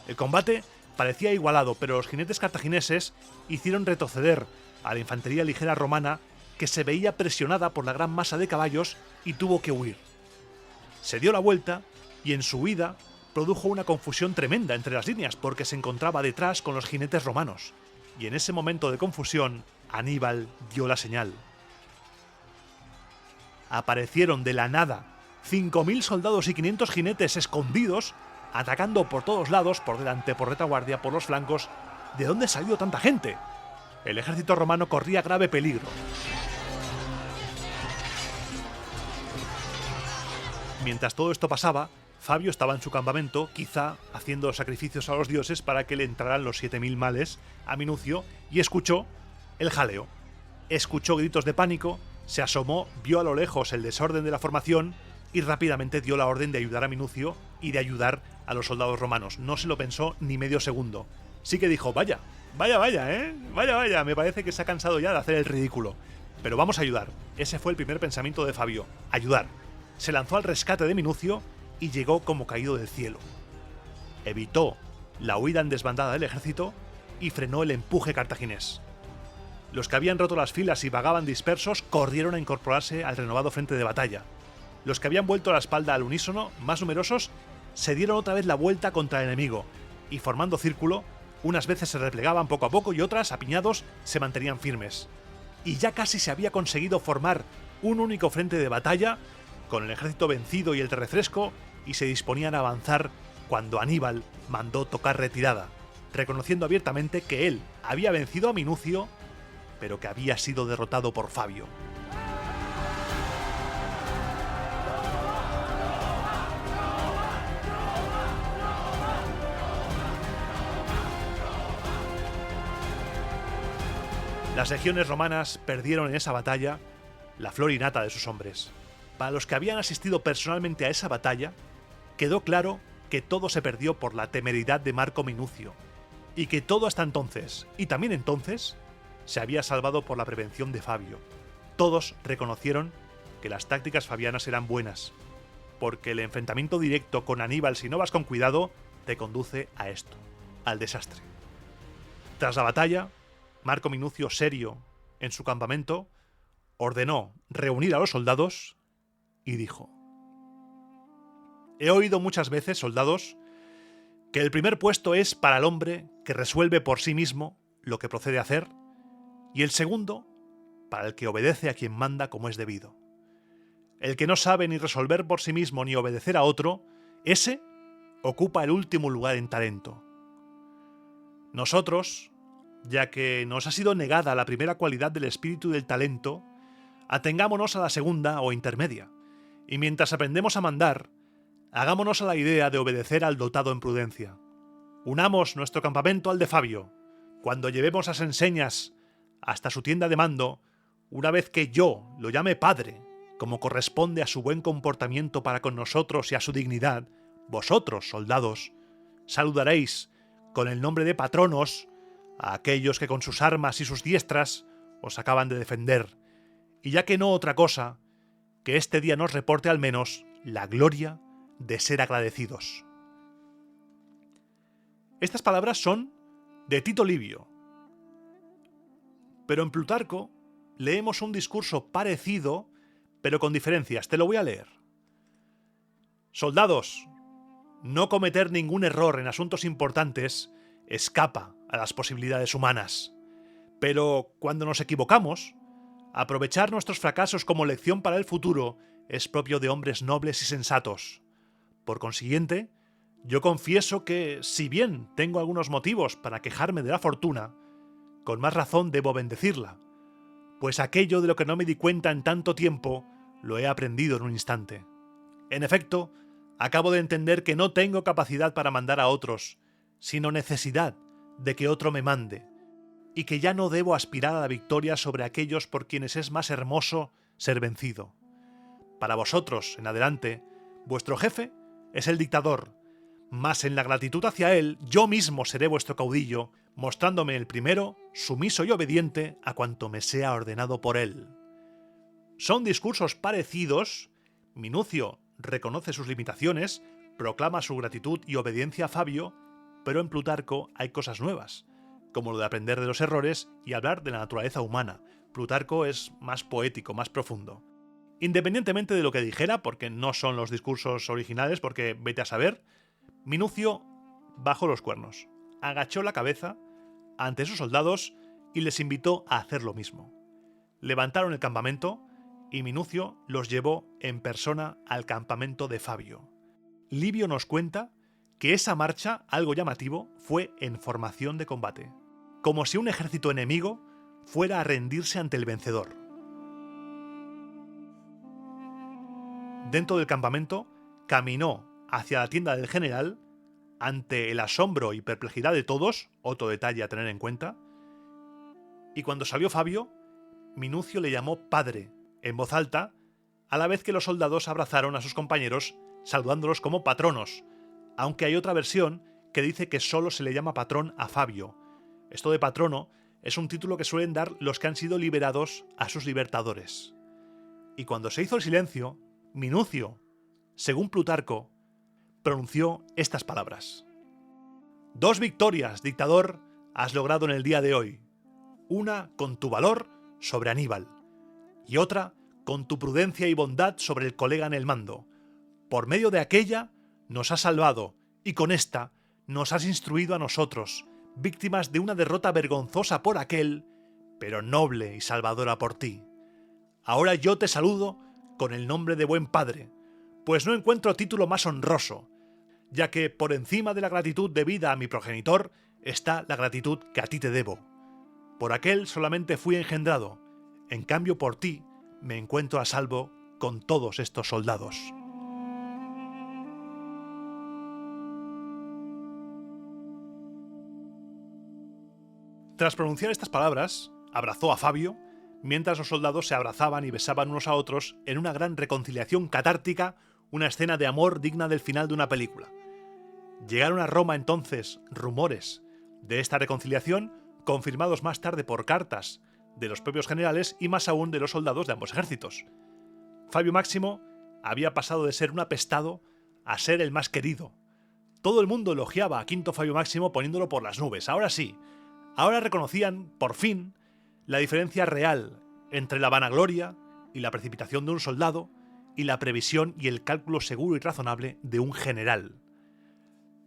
El combate parecía igualado, pero los jinetes cartagineses hicieron retroceder a la infantería ligera romana, que se veía presionada por la gran masa de caballos y tuvo que huir. Se dio la vuelta y en su huida produjo una confusión tremenda entre las líneas, porque se encontraba detrás con los jinetes romanos. Y en ese momento de confusión, Aníbal dio la señal. Aparecieron de la nada 5.000 soldados y 500 jinetes escondidos, atacando por todos lados, por delante, por retaguardia, por los flancos. ¿De dónde salió tanta gente? El ejército romano corría grave peligro. Mientras todo esto pasaba, Fabio estaba en su campamento, quizá haciendo sacrificios a los dioses para que le entraran los 7.000 males a Minucio, y escuchó el jaleo. Escuchó gritos de pánico, se asomó, vio a lo lejos el desorden de la formación y rápidamente dio la orden de ayudar a Minucio y de ayudar a los soldados romanos. No se lo pensó ni medio segundo. Sí que dijo, vaya, me parece que se ha cansado ya de hacer el ridículo. Pero vamos a ayudar. Ese fue el primer pensamiento de Fabio, ayudar. Se lanzó al rescate de Minucio y llegó como caído del cielo. Evitó la huida en desbandada del ejército y frenó el empuje cartaginés. Los que habían roto las filas y vagaban dispersos corrieron a incorporarse al renovado frente de batalla. Los que habían vuelto la espalda al unísono, más numerosos, se dieron otra vez la vuelta contra el enemigo y, formando círculo, unas veces se replegaban poco a poco y otras, apiñados, se mantenían firmes. Y ya casi se había conseguido formar un único frente de batalla, con el ejército vencido y el de refresco, y se disponían a avanzar cuando Aníbal mandó tocar retirada, reconociendo abiertamente que él había vencido a Minucio, pero que había sido derrotado por Fabio. Las legiones romanas perdieron en esa batalla la flor y nata de sus hombres. Para los que habían asistido personalmente a esa batalla, quedó claro que todo se perdió por la temeridad de Marco Minucio, y que todo hasta entonces, y también entonces, se había salvado por la prevención de Fabio. Todos reconocieron que las tácticas fabianas eran buenas, porque el enfrentamiento directo con Aníbal, si no vas con cuidado, te conduce a esto, al desastre. Tras la batalla, Marco Minucio, serio en su campamento, ordenó reunir a los soldados y dijo: «He oído muchas veces, soldados, que el primer puesto es para el hombre que resuelve por sí mismo lo que procede hacer, y el segundo para el que obedece a quien manda como es debido. El que no sabe ni resolver por sí mismo ni obedecer a otro, ese ocupa el último lugar en talento. Nosotros, ya que nos ha sido negada la primera cualidad del espíritu y del talento, atengámonos a la segunda o intermedia, y mientras aprendemos a mandar, hagámonos a la idea de obedecer al dotado en prudencia. Unamos nuestro campamento al de Fabio. Cuando llevemos las enseñas hasta su tienda de mando, una vez que yo lo llame padre, como corresponde a su buen comportamiento para con nosotros y a su dignidad, vosotros, soldados, saludaréis con el nombre de patronos a aquellos que con sus armas y sus diestras os acaban de defender, y ya que no otra cosa, que este día nos reporte al menos la gloria de ser agradecidos». Estas palabras son de Tito Livio, pero en Plutarco leemos un discurso parecido, pero con diferencias. Te lo voy a leer. «Soldados, no cometer ningún error en asuntos importantes escapa a las posibilidades humanas. Pero cuando nos equivocamos, aprovechar nuestros fracasos como lección para el futuro es propio de hombres nobles y sensatos. Por consiguiente, yo confieso que, si bien tengo algunos motivos para quejarme de la fortuna, con más razón debo bendecirla, pues aquello de lo que no me di cuenta en tanto tiempo lo he aprendido en un instante. En efecto, acabo de entender que no tengo capacidad para mandar a otros, sino necesidad de que otro me mande, y que ya no debo aspirar a la victoria sobre aquellos por quienes es más hermoso ser vencido. Para vosotros, en adelante, vuestro jefe es el dictador, mas en la gratitud hacia él yo mismo seré vuestro caudillo, mostrándome el primero, sumiso y obediente a cuanto me sea ordenado por él». Son discursos parecidos. Minucio reconoce sus limitaciones, proclama su gratitud y obediencia a Fabio, pero en Plutarco hay cosas nuevas, como lo de aprender de los errores y hablar de la naturaleza humana. Plutarco es más poético, más profundo. Independientemente de lo que dijera, porque no son los discursos originales, porque vete a saber, Minucio bajó los cuernos, agachó la cabeza ante sus soldados y les invitó a hacer lo mismo. Levantaron el campamento y Minucio los llevó en persona al campamento de Fabio. Livio nos cuenta que esa marcha, algo llamativo, fue en formación de combate, como si un ejército enemigo fuera a rendirse ante el vencedor. Dentro del campamento, caminó hacia la tienda del general, ante el asombro y perplejidad de todos, otro detalle a tener en cuenta, y cuando salió Fabio, Minucio le llamó padre, en voz alta, a la vez que los soldados abrazaron a sus compañeros, saludándolos como patronos, aunque hay otra versión que dice que solo se le llama patrón a Fabio. Esto de patrono es un título que suelen dar los que han sido liberados a sus libertadores. Y cuando se hizo el silencio, Minucio, según Plutarco, pronunció estas palabras: «2 victorias, dictador, has logrado en el día de hoy. Una con tu valor sobre Aníbal, y otra con tu prudencia y bondad sobre el colega en el mando. Por medio de aquella nos has salvado, y con esta nos has instruido a nosotros, víctimas de una derrota vergonzosa por aquel, pero noble y salvadora por ti. Ahora yo te saludo con el nombre de buen padre, pues no encuentro título más honroso, ya que por encima de la gratitud debida a mi progenitor está la gratitud que a ti te debo. Por aquel solamente fui engendrado, en cambio por ti me encuentro a salvo con todos estos soldados». Tras pronunciar estas palabras, abrazó a Fabio, mientras los soldados se abrazaban y besaban unos a otros en una gran reconciliación catártica, una escena de amor digna del final de una película. Llegaron a Roma entonces rumores de esta reconciliación, confirmados más tarde por cartas de los propios generales y más aún de los soldados de ambos ejércitos. Fabio Máximo había pasado de ser un apestado a ser el más querido. Todo el mundo elogiaba a Quinto Fabio Máximo poniéndolo por las nubes. Ahora sí, ahora reconocían, por fin, la diferencia real entre la vanagloria y la precipitación de un soldado y la previsión y el cálculo seguro y razonable de un general.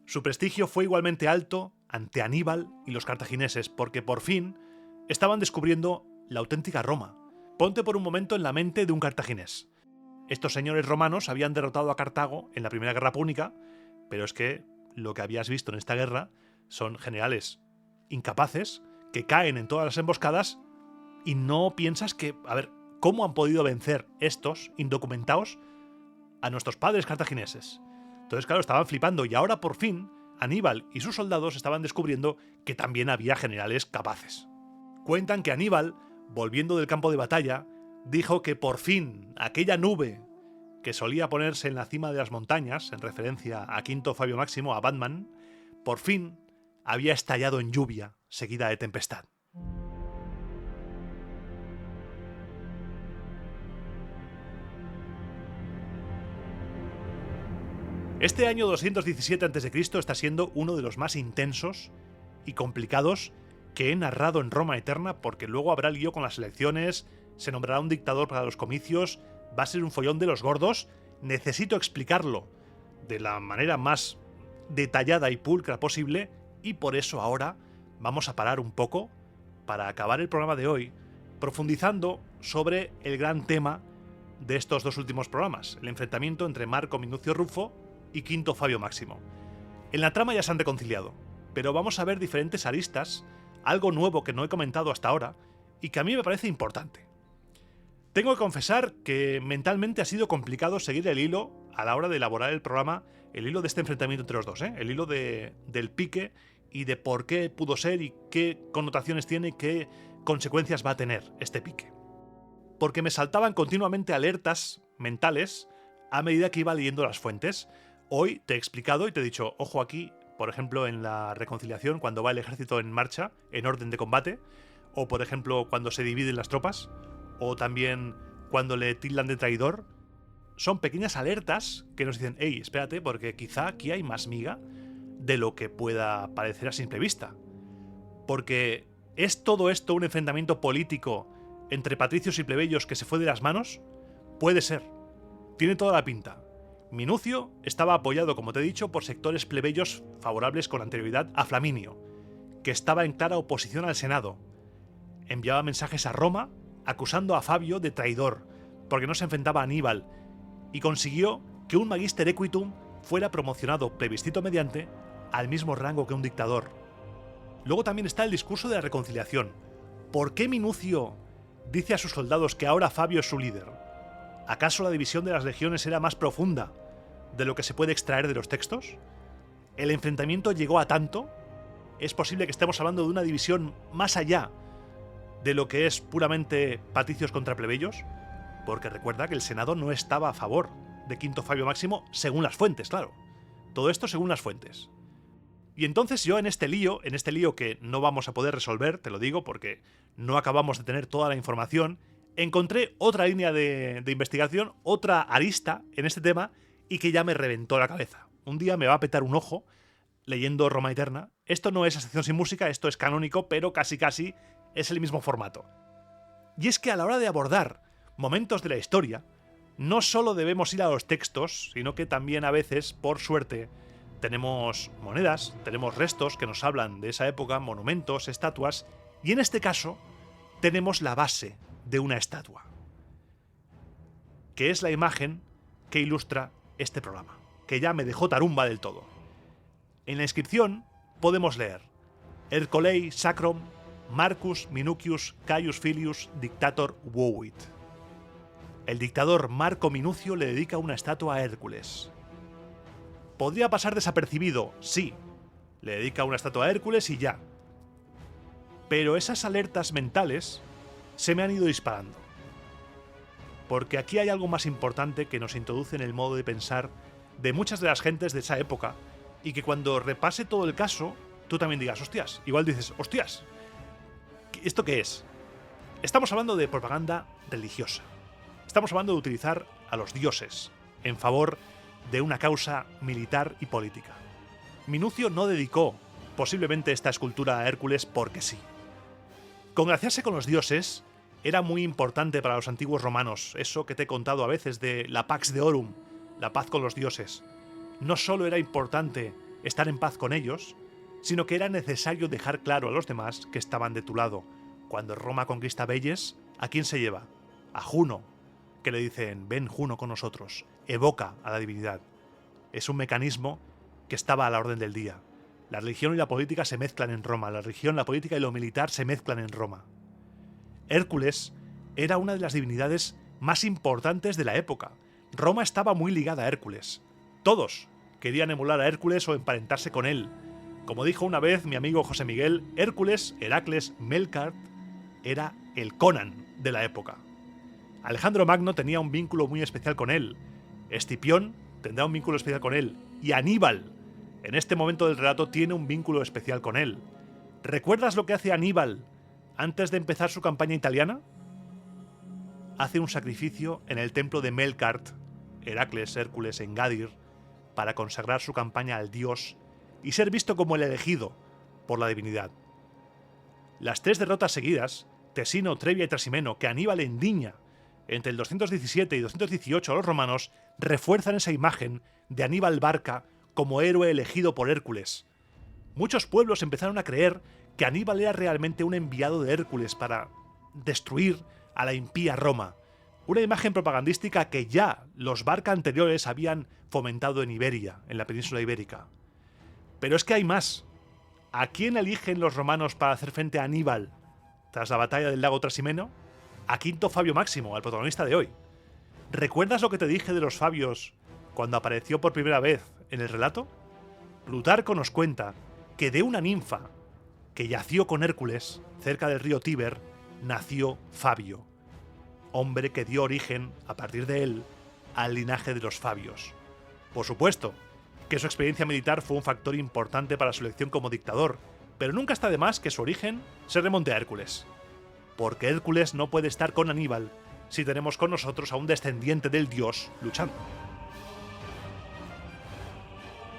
Su prestigio fue igualmente alto ante Aníbal y los cartagineses, porque por fin estaban descubriendo la auténtica Roma. Ponte por un momento en la mente de un cartaginés. Estos señores romanos habían derrotado a Cartago en la Primera Guerra Púnica, pero es que lo que habías visto en esta guerra son generales incapaces que caen en todas las emboscadas y no piensas que, a ver, ¿cómo han podido vencer estos indocumentados a nuestros padres cartagineses? Entonces, claro, estaban flipando y ahora por fin Aníbal y sus soldados estaban descubriendo que también había generales capaces. Cuentan que Aníbal, volviendo del campo de batalla, dijo que por fin aquella nube que solía ponerse en la cima de las montañas, en referencia a Quinto Fabio Máximo, a Batman, por fin había estallado en lluvia seguida de tempestad. Este año 217 a.C. está siendo uno de los más intensos y complicados que he narrado en Roma Eterna, porque luego habrá lío con las elecciones, se nombrará un dictador para los comicios, va a ser un follón de los gordos. Necesito explicarlo de la manera más detallada y pulcra posible, y por eso ahora vamos a parar un poco para acabar el programa de hoy profundizando sobre el gran tema de estos dos últimos programas, el enfrentamiento entre Marco Minucio Rufo y Quinto Fabio Máximo. En la trama ya se han reconciliado, pero vamos a ver diferentes aristas, algo nuevo que no he comentado hasta ahora y que a mí me parece importante. Tengo que confesar que mentalmente ha sido complicado seguir el hilo a la hora de elaborar el programa, el hilo de este enfrentamiento entre los dos, el hilo del pique y de por qué pudo ser y qué connotaciones tiene y qué consecuencias va a tener este pique. Porque me saltaban continuamente alertas mentales a medida que iba leyendo las fuentes. Hoy te he explicado y te he dicho, ojo aquí, por ejemplo, en la reconciliación, cuando va el ejército en marcha, en orden de combate, o por ejemplo, cuando se dividen las tropas, o también cuando le tildan de traidor. Son pequeñas alertas que nos dicen, hey, espérate, porque quizá aquí hay más miga de lo que pueda parecer a simple vista. Porque ¿es todo esto un enfrentamiento político entre patricios y plebeyos que se fue de las manos? Puede ser. Tiene toda la pinta. Minucio estaba apoyado, como te he dicho, por sectores plebeyos favorables con anterioridad a Flaminio, que estaba en clara oposición al Senado. Enviaba mensajes a Roma acusando a Fabio de traidor, porque no se enfrentaba a Aníbal, y consiguió que un magister equitum fuera promocionado plebiscito mediante al mismo rango que un dictador. Luego también está el discurso de la reconciliación. ¿Por qué Minucio dice a sus soldados que ahora Fabio es su líder? ¿Acaso la división de las legiones era más profunda de lo que se puede extraer de los textos? ¿El enfrentamiento llegó a tanto? ¿Es posible que estemos hablando de una división más allá de lo que es puramente patricios contra plebeyos? Porque recuerda que el Senado no estaba a favor de Quinto Fabio Máximo según las fuentes, claro. Todo esto según las fuentes. Y entonces yo en este lío que no vamos a poder resolver, te lo digo porque no acabamos de tener toda la información, encontré otra línea de investigación, otra arista en este tema y que ya me reventó la cabeza. Un día me va a petar un ojo leyendo Roma Eterna. Esto no es A Sección Sin Música, esto es canónico, pero casi es el mismo formato. Y es que a la hora de abordar momentos de la historia, no solo debemos ir a los textos, sino que también a veces, por suerte, tenemos monedas, tenemos restos que nos hablan de esa época, monumentos, estatuas, y en este caso tenemos la base de una estatua, que es la imagen que ilustra este programa, que ya me dejó tarumba del todo. En la inscripción podemos leer Hercolei Sacrum Marcus Minucius Caius Filius Dictator Vovit. El dictador Marco Minucio le dedica una estatua a Hércules. ¿Podría pasar desapercibido? Sí. Le dedica una estatua a Hércules y ya. Pero esas alertas mentales se me han ido disparando. Porque aquí hay algo más importante que nos introduce en el modo de pensar de muchas de las gentes de esa época y que cuando repase todo el caso, tú también digas, hostias, igual dices, hostias, ¿esto qué es? Estamos hablando de propaganda religiosa. Estamos hablando de utilizar a los dioses en favor de una causa militar y política. Minucio no dedicó posiblemente esta escultura a Hércules porque sí. Congraciarse con los dioses era muy importante para los antiguos romanos, eso que te he contado a veces de la Pax Deorum, la paz con los dioses. No solo era importante estar en paz con ellos, sino que era necesario dejar claro a los demás que estaban de tu lado. Cuando Roma conquista Velles, ¿a quién se lleva? A Juno, que le dicen, ven Juno con nosotros, evoca a la divinidad. Es un mecanismo que estaba a la orden del día. La religión y la política se mezclan en Roma, la religión, la política y lo militar se mezclan en Roma. Hércules era una de las divinidades más importantes de la época. Roma estaba muy ligada a Hércules. Todos querían emular a Hércules o emparentarse con él. Como dijo una vez mi amigo José Miguel, Hércules, Heracles, Melkart era el Conan de la época. Alejandro Magno tenía un vínculo muy especial con él. Escipión tendrá un vínculo especial con él. Y Aníbal, en este momento del relato, tiene un vínculo especial con él. ¿Recuerdas lo que hace Aníbal antes de empezar su campaña italiana? Hace un sacrificio en el templo de Melkart, Heracles, Hércules, en Gadir, para consagrar su campaña al dios y ser visto como el elegido por la divinidad. Las 3 derrotas seguidas, Tesino, Trevia y Trasimeno, que Aníbal endiña entre el 217 y 218 a los romanos, refuerzan esa imagen de Aníbal Barca como héroe elegido por Hércules. Muchos pueblos empezaron a creer que Aníbal era realmente un enviado de Hércules para destruir a la impía Roma. Una imagen propagandística que ya los Barca anteriores habían fomentado en Iberia, en la península ibérica. Pero es que hay más. ¿A quién eligen los romanos para hacer frente a Aníbal tras la batalla del lago Trasimeno? A Quinto Fabio Máximo, al protagonista de hoy. ¿Recuerdas lo que te dije de los Fabios cuando apareció por primera vez en el relato? Plutarco nos cuenta que de una ninfa que yació con Hércules cerca del río Tíber, nació Fabio, hombre que dio origen, a partir de él, al linaje de los Fabios. Por supuesto, que su experiencia militar fue un factor importante para su elección como dictador, pero nunca está de más que su origen se remonte a Hércules. Porque Hércules no puede estar con Aníbal si tenemos con nosotros a un descendiente del dios luchando.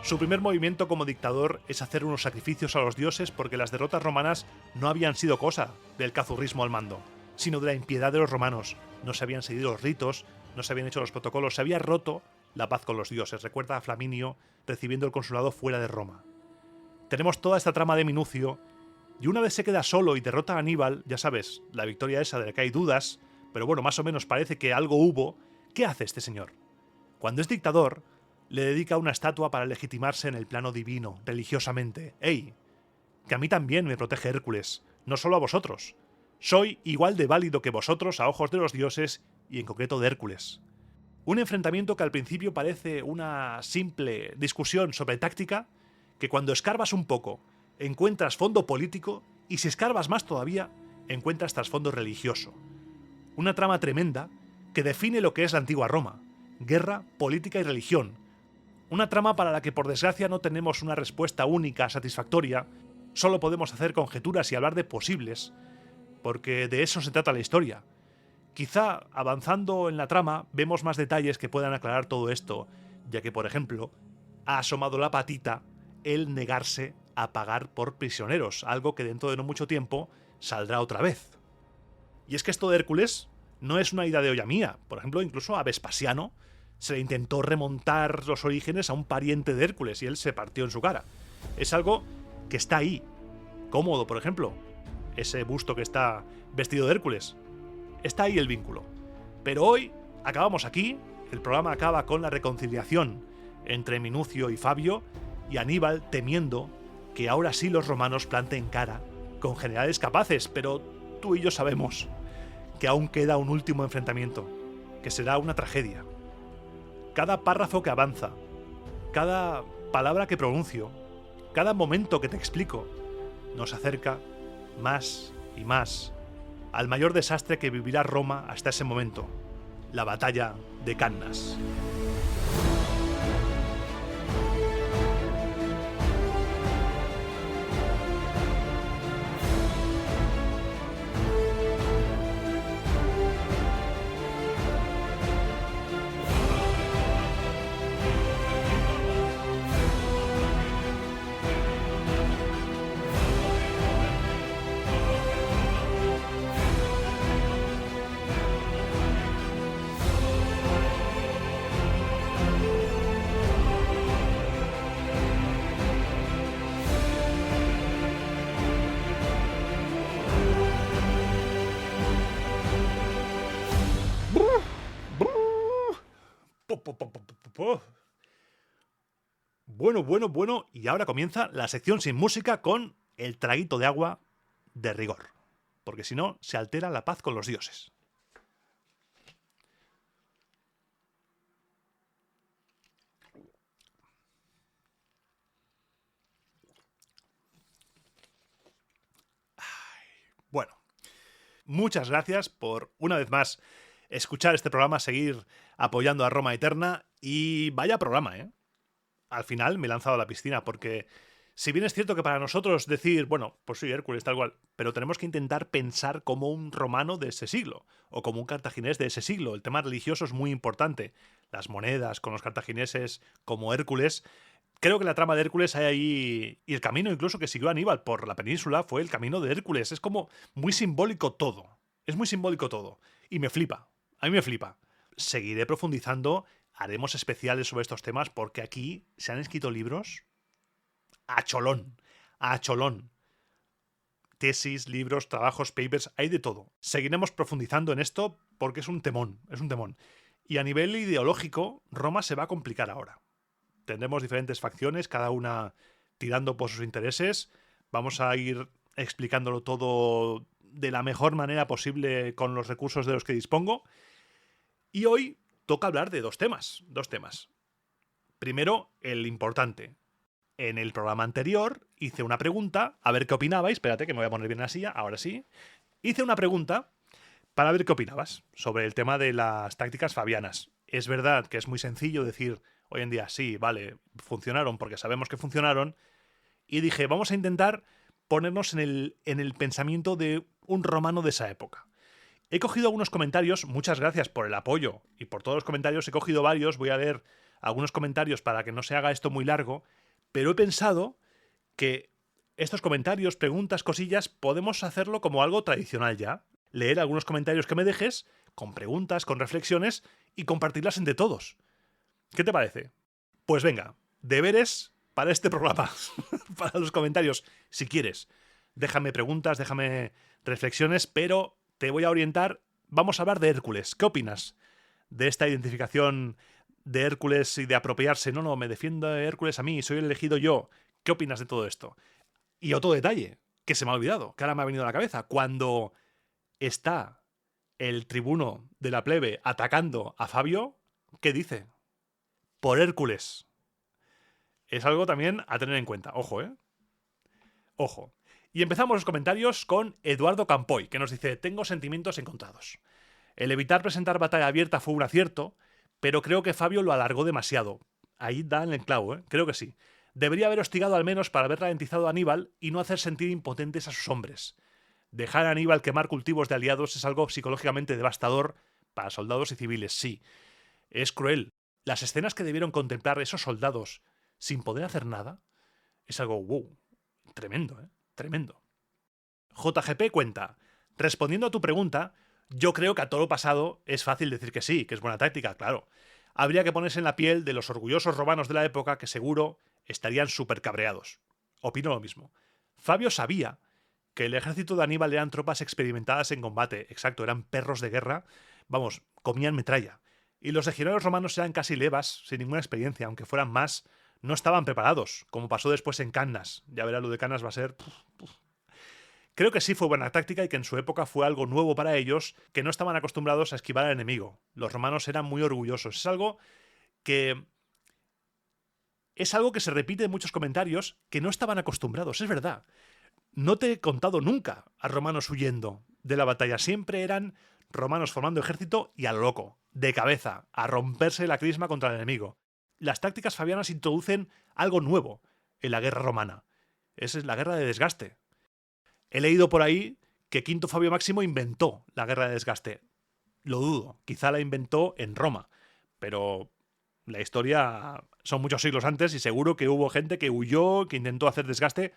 Su primer movimiento como dictador es hacer unos sacrificios a los dioses porque las derrotas romanas no habían sido cosa del cazurrismo al mando, sino de la impiedad de los romanos. No se habían seguido los ritos, no se habían hecho los protocolos, se había roto la paz con los dioses. Recuerda a Flaminio recibiendo el consulado fuera de Roma. Tenemos toda esta trama de Minucio, y una vez se queda solo y derrota a Aníbal, ya sabes, la victoria esa de la que hay dudas, pero bueno, más o menos parece que algo hubo. ¿Qué hace este señor? Cuando es dictador, le dedica una estatua para legitimarse en el plano divino, religiosamente. ¡Ey! Que a mí también me protege Hércules, no solo a vosotros. Soy igual de válido que vosotros a ojos de los dioses y en concreto de Hércules. Un enfrentamiento que al principio parece una simple discusión sobre táctica, que cuando escarbas un poco encuentras fondo político y si escarbas más todavía encuentras trasfondo religioso. Una trama tremenda que define lo que es la antigua Roma: guerra, política y religión. Una trama para la que por desgracia no tenemos una respuesta única, satisfactoria, solo podemos hacer conjeturas y hablar de posibles, porque de eso se trata la historia. Quizá, avanzando en la trama, vemos más detalles que puedan aclarar todo esto, ya que, por ejemplo, ha asomado la patita el negarse a pagar por prisioneros, algo que dentro de no mucho tiempo saldrá otra vez. Y es que esto de Hércules no es una idea de olla mía. Por ejemplo, incluso a Vespasiano se le intentó remontar los orígenes a un pariente de Hércules y él se partió en su cara. Es algo que está ahí. Cómodo, por ejemplo, ese busto que está vestido de Hércules. Está ahí el vínculo. Pero hoy acabamos aquí, el programa acaba con la reconciliación entre Minucio y Fabio, y Aníbal temiendo que ahora sí los romanos planten cara con generales capaces, pero tú y yo sabemos que aún queda un último enfrentamiento, que será una tragedia. Cada párrafo que avanza, cada palabra que pronuncio, cada momento que te explico, nos acerca más y más al mayor desastre que vivirá Roma hasta ese momento, la batalla de Cannas. Bueno, y ahora comienza la sección sin música con el traguito de agua de rigor, porque si no, se altera la paz con los dioses. Bueno, muchas gracias por, una vez más, escuchar este programa, seguir apoyando a Roma Eterna, y vaya programa, ¿eh? Al final me he lanzado a la piscina, porque si bien es cierto que para nosotros decir, bueno, pues sí, Hércules, tal cual, pero tenemos que intentar pensar como un romano de ese siglo, o como un cartaginés de ese siglo. El tema religioso es muy importante. Las monedas con los cartagineses como Hércules. Creo que la trama de Hércules hay ahí, y el camino incluso que siguió Aníbal por la península fue el camino de Hércules. Es como muy simbólico todo. Es muy simbólico todo. Y me flipa. A mí me flipa. Seguiré profundizando. Haremos especiales sobre estos temas porque aquí se han escrito libros a cholón. A cholón. Tesis, libros, trabajos, papers, hay de todo. Seguiremos profundizando en esto porque es un temón. Es un temón. Y a nivel ideológico, Roma se va a complicar ahora. Tendremos diferentes facciones, cada una tirando por sus intereses. Vamos a ir explicándolo todo de la mejor manera posible con los recursos de los que dispongo. Y hoy toca hablar de dos temas. Primero, el importante. En el programa anterior hice una pregunta, a ver qué opinabais. Espérate que me voy a poner bien la silla, ahora sí. Hice una pregunta para ver qué opinabas sobre el tema de las tácticas fabianas. Es verdad que es muy sencillo decir hoy en día, sí, vale, funcionaron porque sabemos que funcionaron. Y dije, vamos a intentar ponernos en el pensamiento de un romano de esa época. He cogido algunos comentarios, muchas gracias por el apoyo y por todos los comentarios, he cogido varios, voy a leer algunos comentarios para que no se haga esto muy largo, pero he pensado que estos comentarios, preguntas, cosillas, podemos hacerlo como algo tradicional ya. Leer algunos comentarios que me dejes, con preguntas, con reflexiones, y compartirlas entre todos. ¿Qué te parece? Pues venga, deberes para este programa, para los comentarios, si quieres. Déjame preguntas, déjame reflexiones, pero te voy a orientar. Vamos a hablar de Hércules. ¿Qué opinas de esta identificación de Hércules y de apropiarse? No, me defiendo de Hércules a mí, soy el elegido yo. ¿Qué opinas de todo esto? Y otro detalle, que se me ha olvidado, que ahora me ha venido a la cabeza. Cuando está el tribuno de la plebe atacando a Fabio, ¿qué dice? Por Hércules. Es algo también a tener en cuenta. Ojo, ¿eh? Ojo. Y empezamos los comentarios con Eduardo Campoy, que nos dice: tengo sentimientos encontrados. El evitar presentar batalla abierta fue un acierto, pero creo que Fabio lo alargó demasiado. Ahí da en el clavo, ¿eh? Creo que sí. Debería haber hostigado al menos para haber ralentizado a Aníbal y no hacer sentir impotentes a sus hombres. Dejar a Aníbal quemar cultivos de aliados es algo psicológicamente devastador para soldados y civiles, sí. Es cruel. Las escenas que debieron contemplar esos soldados sin poder hacer nada es algo wow. Tremendo, ¿eh? Tremendo. JGP cuenta: respondiendo a tu pregunta, yo creo que a todo lo pasado es fácil decir que sí, que es buena táctica, claro. Habría que ponerse en la piel de los orgullosos romanos de la época que seguro estarían súper cabreados. Opino lo mismo. Fabio sabía que el ejército de Aníbal eran tropas experimentadas en combate, exacto, eran perros de guerra, vamos, comían metralla. Y los legionarios romanos eran casi levas, sin ninguna experiencia, aunque fueran más, no estaban preparados, como pasó después en Cannas. Ya verás, lo de Cannas va a ser... Creo que sí fue buena táctica y que en su época fue algo nuevo para ellos, que no estaban acostumbrados a esquivar al enemigo. Los romanos eran muy orgullosos. Es algo que se repite en muchos comentarios, que no estaban acostumbrados, es verdad. no te he contado nunca a romanos huyendo de la batalla. Siempre eran romanos formando ejército y a lo loco, de cabeza, a romperse la crisma contra el enemigo. Las tácticas fabianas introducen algo nuevo en la guerra romana. Esa es la guerra de desgaste. He leído por ahí que Quinto Fabio Máximo inventó la guerra de desgaste. Lo dudo, quizá la inventó en Roma, pero la historia son muchos siglos antes y seguro que hubo gente que huyó, que intentó hacer desgaste,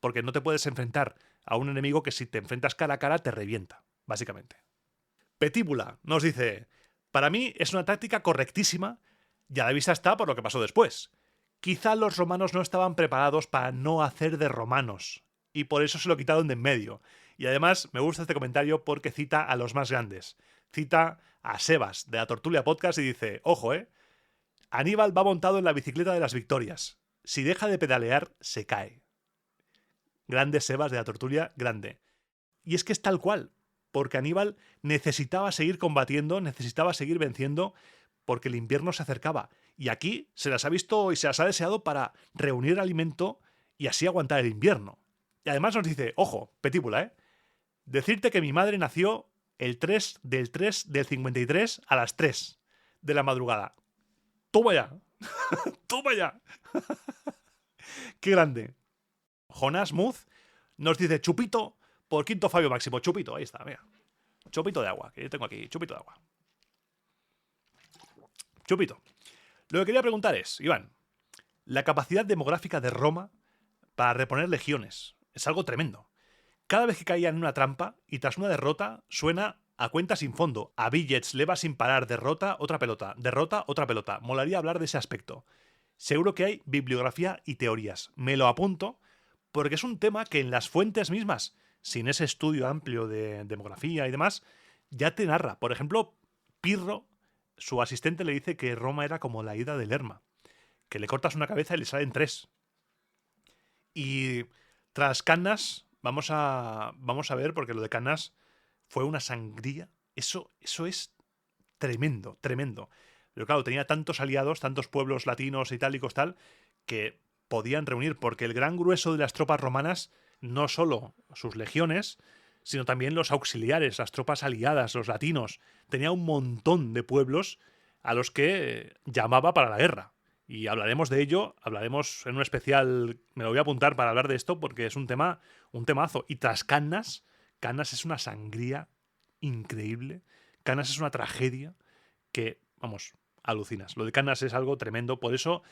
porque no te puedes enfrentar a un enemigo que si te enfrentas cara a cara te revienta, básicamente. Petíbula nos dice: para mí es una táctica correctísima y a la vista está por lo que pasó después. Quizá los romanos no estaban preparados para no hacer de romanos y por eso se lo quitaron de en medio. Y además me gusta este comentario porque cita a los más grandes. Cita a Sebas de la Tortulia Podcast y dice: ojo, Aníbal va montado en la bicicleta de las victorias. Si deja de pedalear, se cae. Grande Sebas de la Tortulia, grande. Y es que es tal cual, porque Aníbal necesitaba seguir combatiendo, necesitaba seguir venciendo, porque el invierno se acercaba. Y aquí se las ha visto y se las ha deseado para reunir alimento y así aguantar el invierno. Y además nos dice: ojo, Petíbula, decirte que mi madre nació el 3 del 53 a las 3 de la madrugada. ¡Toma ya! ¡Toma ya! ¡Qué grande! Jonás Muz nos dice: chupito por Quinto Fabio Máximo. Chupito, ahí está, mira. Chupito de agua, que yo tengo aquí. Chupito de agua. Chupito. Lo que quería preguntar es, Iván, la capacidad demográfica de Roma para reponer legiones es algo tremendo. Cada vez que caían en una trampa y tras una derrota suena a cuenta sin fondo, a billets, leva sin parar, derrota, otra pelota, derrota, otra pelota. Molaría hablar de ese aspecto. Seguro que hay bibliografía y teorías. Me lo apunto porque es un tema que en las fuentes mismas, sin ese estudio amplio de demografía y demás, ya te narra. Por ejemplo, Pirro, su asistente, le dice que Roma era como la ida de Lerma, que le cortas una cabeza y le salen 3. Y tras Cannas, vamos a ver, porque lo de Cannas fue una sangría. Eso es tremendo, tremendo. Pero claro, tenía tantos aliados, tantos pueblos latinos, itálicos, tal, que podían reunir, porque el gran grueso de las tropas romanas, no solo sus legiones, sino también los auxiliares, las tropas aliadas, los latinos. Tenía un montón de pueblos a los que llamaba para la guerra. Y hablaremos de ello, hablaremos en un especial, me lo voy a apuntar para hablar de esto, porque es un temazo. Y tras Cannas es una sangría increíble. Cannas es una tragedia que, vamos, alucinas. Lo de Cannas es algo tremendo, por eso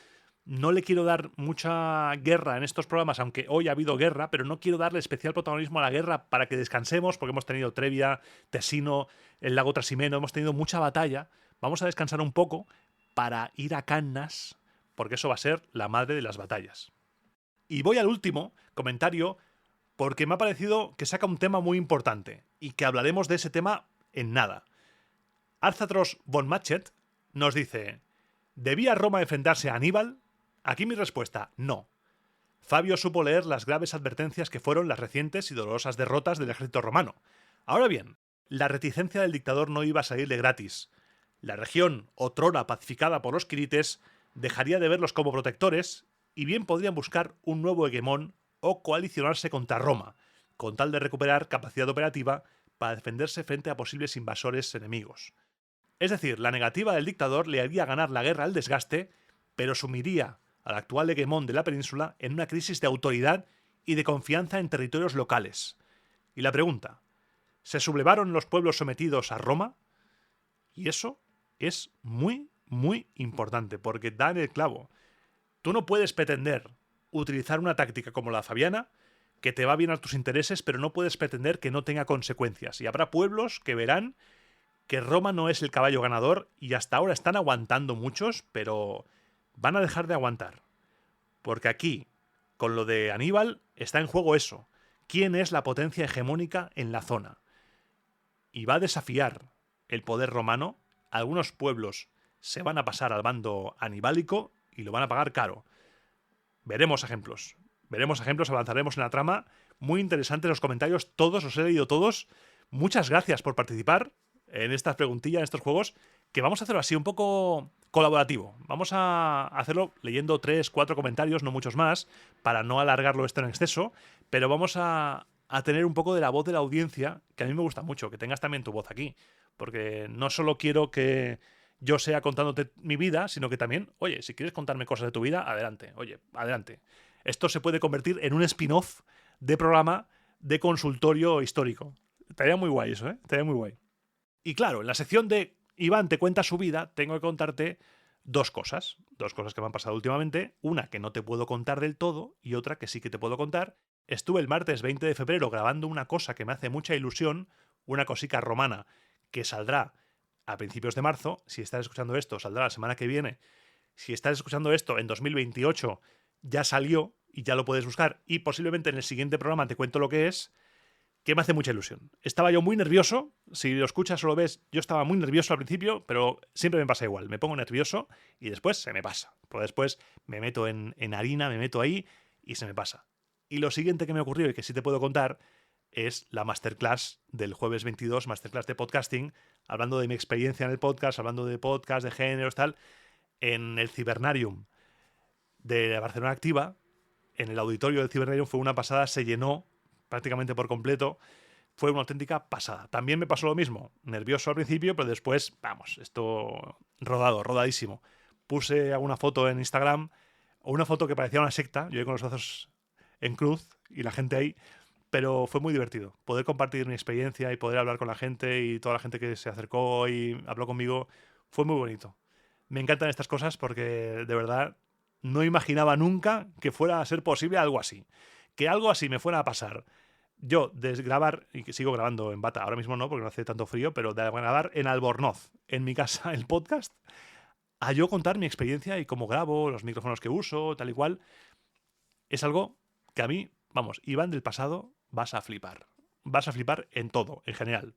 no le quiero dar mucha guerra en estos programas, aunque hoy ha habido guerra, pero no quiero darle especial protagonismo a la guerra para que descansemos, porque hemos tenido Trevia, Tesino, el lago Trasimeno, hemos tenido mucha batalla. Vamos a descansar un poco para ir a Cannas, porque eso va a ser la madre de las batallas. Y voy al último comentario, porque me ha parecido que saca un tema muy importante, y que hablaremos de ese tema en nada. Arzatros von Machet nos dice: ¿debía Roma enfrentarse a Aníbal? Aquí mi respuesta: no. Fabio supo leer las graves advertencias que fueron las recientes y dolorosas derrotas del ejército romano. Ahora bien, la reticencia del dictador no iba a salirle gratis. La región, otrora pacificada por los quirites, dejaría de verlos como protectores y bien podrían buscar un nuevo hegemón o coalicionarse contra Roma, con tal de recuperar capacidad operativa para defenderse frente a posibles invasores enemigos. Es decir, la negativa del dictador le haría ganar la guerra al desgaste, pero sumiría al actual hegemón de la península en una crisis de autoridad y de confianza en territorios locales. Y la pregunta: ¿se sublevaron los pueblos sometidos a Roma? Y eso es muy, muy importante, porque da en el clavo. Tú no puedes pretender utilizar una táctica como la fabiana, que te va bien a tus intereses, pero no puedes pretender que no tenga consecuencias. Y habrá pueblos que verán que Roma no es el caballo ganador y hasta ahora están aguantando muchos, pero van a dejar de aguantar. Porque aquí, con lo de Aníbal, está en juego eso. ¿Quién es la potencia hegemónica en la zona? Y va a desafiar el poder romano. Algunos pueblos se van a pasar al bando anibálico y lo van a pagar caro. Veremos ejemplos, avanzaremos en la trama. Muy interesantes los comentarios, todos, los he leído todos. Muchas gracias por participar en estas preguntillas, en estos juegos, que vamos a hacerlo así un poco colaborativo. Vamos a hacerlo leyendo 3, 4 comentarios, no muchos más, para no alargarlo esto en exceso, Pero vamos a tener un poco de la voz de la audiencia, que a mí me gusta mucho, que tengas también tu voz aquí. Porque no solo quiero que yo sea contándote mi vida, sino que también, oye, si quieres contarme cosas de tu vida, adelante, oye, adelante. Esto se puede convertir en un spin-off de programa de consultorio histórico. Estaría muy guay eso, ¿eh? Estaría muy guay. Y claro, en la sección de Iván te cuenta su vida, tengo que contarte dos cosas que me han pasado últimamente. Una que no te puedo contar del todo y otra que sí que te puedo contar. Estuve el martes 20 de febrero grabando una cosa que me hace mucha ilusión, una cosica romana que saldrá a principios de marzo. Si estás escuchando esto, saldrá la semana que viene. Si estás escuchando esto en 2028, ya salió y ya lo puedes buscar. Y posiblemente en el siguiente programa te cuento lo que es, que me hace mucha ilusión. Estaba yo muy nervioso. Si lo escuchas o lo ves, yo estaba muy nervioso al principio, pero siempre me pasa igual. Me pongo nervioso y después se me pasa. Pues después me meto en harina, me meto ahí y se me pasa. Y lo siguiente que me ocurrió y que sí te puedo contar es la masterclass del jueves 22, masterclass de podcasting, hablando de mi experiencia en el podcast, hablando de podcast, de géneros, tal, en el Cibernarium de la Barcelona Activa. En el auditorio del Cibernarium fue una pasada, se llenó prácticamente por completo. Fue una auténtica pasada. También me pasó lo mismo, nervioso al principio, pero después, vamos, esto rodadísimo. Puse alguna foto en Instagram, o una foto que parecía una secta, yo con los brazos en cruz y la gente ahí, pero fue muy divertido. Poder compartir mi experiencia y poder hablar con la gente y toda la gente que se acercó y habló conmigo, fue muy bonito. Me encantan estas cosas porque, de verdad, no imaginaba nunca que fuera a ser posible algo así. Que algo así me fuera a pasar. Yo, de grabar, y que sigo grabando en bata, ahora mismo no, porque no hace tanto frío, pero de grabar en Albornoz, en mi casa, el podcast, a yo contar mi experiencia y cómo grabo, los micrófonos que uso, tal y cual, es algo que a mí, vamos, Iván del pasado, vas a flipar. Vas a flipar en todo, en general.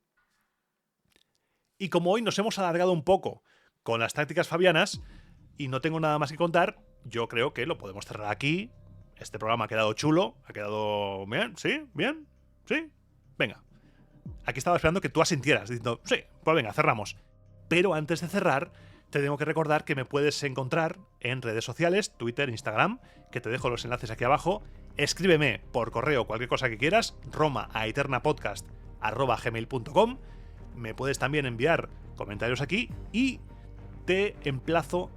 Y como hoy nos hemos alargado un poco con las tácticas fabianas y no tengo nada más que contar, yo creo que lo podemos cerrar aquí. Este programa ha quedado chulo, ha quedado bien, ¿sí? ¿Bien? ¿Sí? Venga. Aquí estaba esperando que tú asintieras, diciendo, sí, pues venga, cerramos. Pero antes de cerrar, te tengo que recordar que me puedes encontrar en redes sociales, Twitter, Instagram, que te dejo los enlaces aquí abajo. Escríbeme por correo cualquier cosa que quieras, roma@eternapodcast@gmail.com. Me puedes también enviar comentarios aquí y te emplazo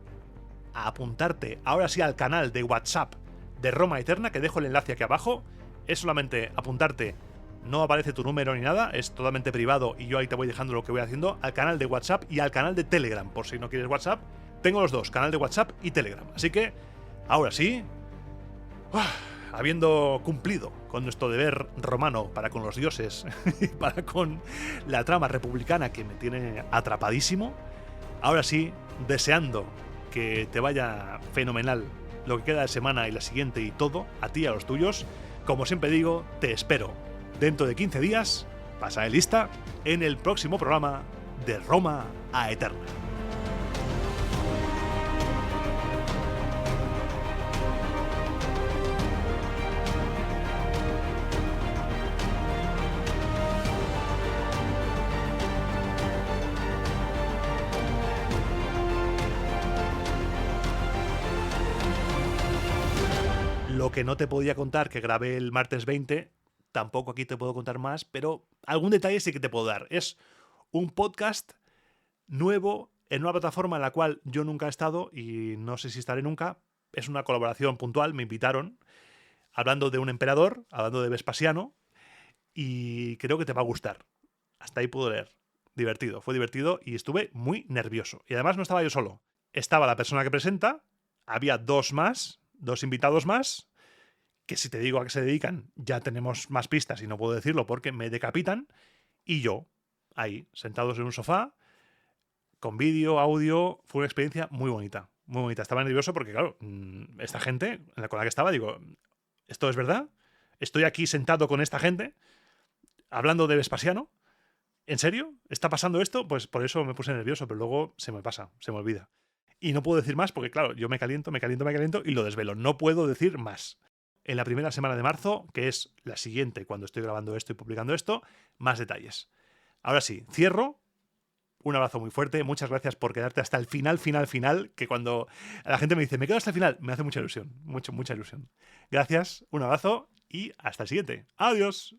a apuntarte ahora sí al canal de WhatsApp de Roma Eterna, que dejo el enlace aquí abajo. Es solamente apuntarte, no aparece tu número ni nada, es totalmente privado y yo ahí te voy dejando lo que voy haciendo, al canal de WhatsApp y al canal de Telegram, por si no quieres WhatsApp. Tengo los dos, canal de WhatsApp y Telegram. Así que, ahora sí, habiendo cumplido con nuestro deber romano para con los dioses y para con la trama republicana que me tiene atrapadísimo, ahora sí, deseando que te vaya fenomenal lo que queda de semana y la siguiente y todo, a ti y a los tuyos, como siempre digo, te espero dentro de 15 días, pasa de lista, en el próximo programa de Roma a Eterna. Lo que no te podía contar, que grabé el martes 20, tampoco aquí te puedo contar más, pero algún detalle sí que te puedo dar. Es un podcast nuevo en una plataforma en la cual yo nunca he estado y no sé si estaré nunca. Es una colaboración puntual, me invitaron, hablando de un emperador, hablando de Vespasiano, y creo que te va a gustar. Hasta ahí puedo leer. Divertido, fue divertido y estuve muy nervioso. Y además no estaba yo solo. Estaba la persona que presenta, había dos invitados más, que si te digo a qué se dedican, ya tenemos más pistas y no puedo decirlo porque me decapitan, y yo, ahí, sentados en un sofá, con vídeo, audio, fue una experiencia muy bonita, muy bonita. Estaba nervioso porque, claro, esta gente con la que estaba, digo, ¿esto es verdad? ¿Estoy aquí sentado con esta gente, hablando de Vespasiano? ¿En serio? ¿Está pasando esto? Pues por eso me puse nervioso, pero luego se me pasa, se me olvida. Y no puedo decir más porque, claro, yo me caliento y lo desvelo. No puedo decir más. En la primera semana de marzo, que es la siguiente cuando estoy grabando esto y publicando esto, más detalles. Ahora sí, cierro. Un abrazo muy fuerte. Muchas gracias por quedarte hasta el final, que cuando la gente me dice, me quedo hasta el final, me hace mucha ilusión. Mucha ilusión. Gracias, un abrazo y hasta el siguiente. ¡Adiós!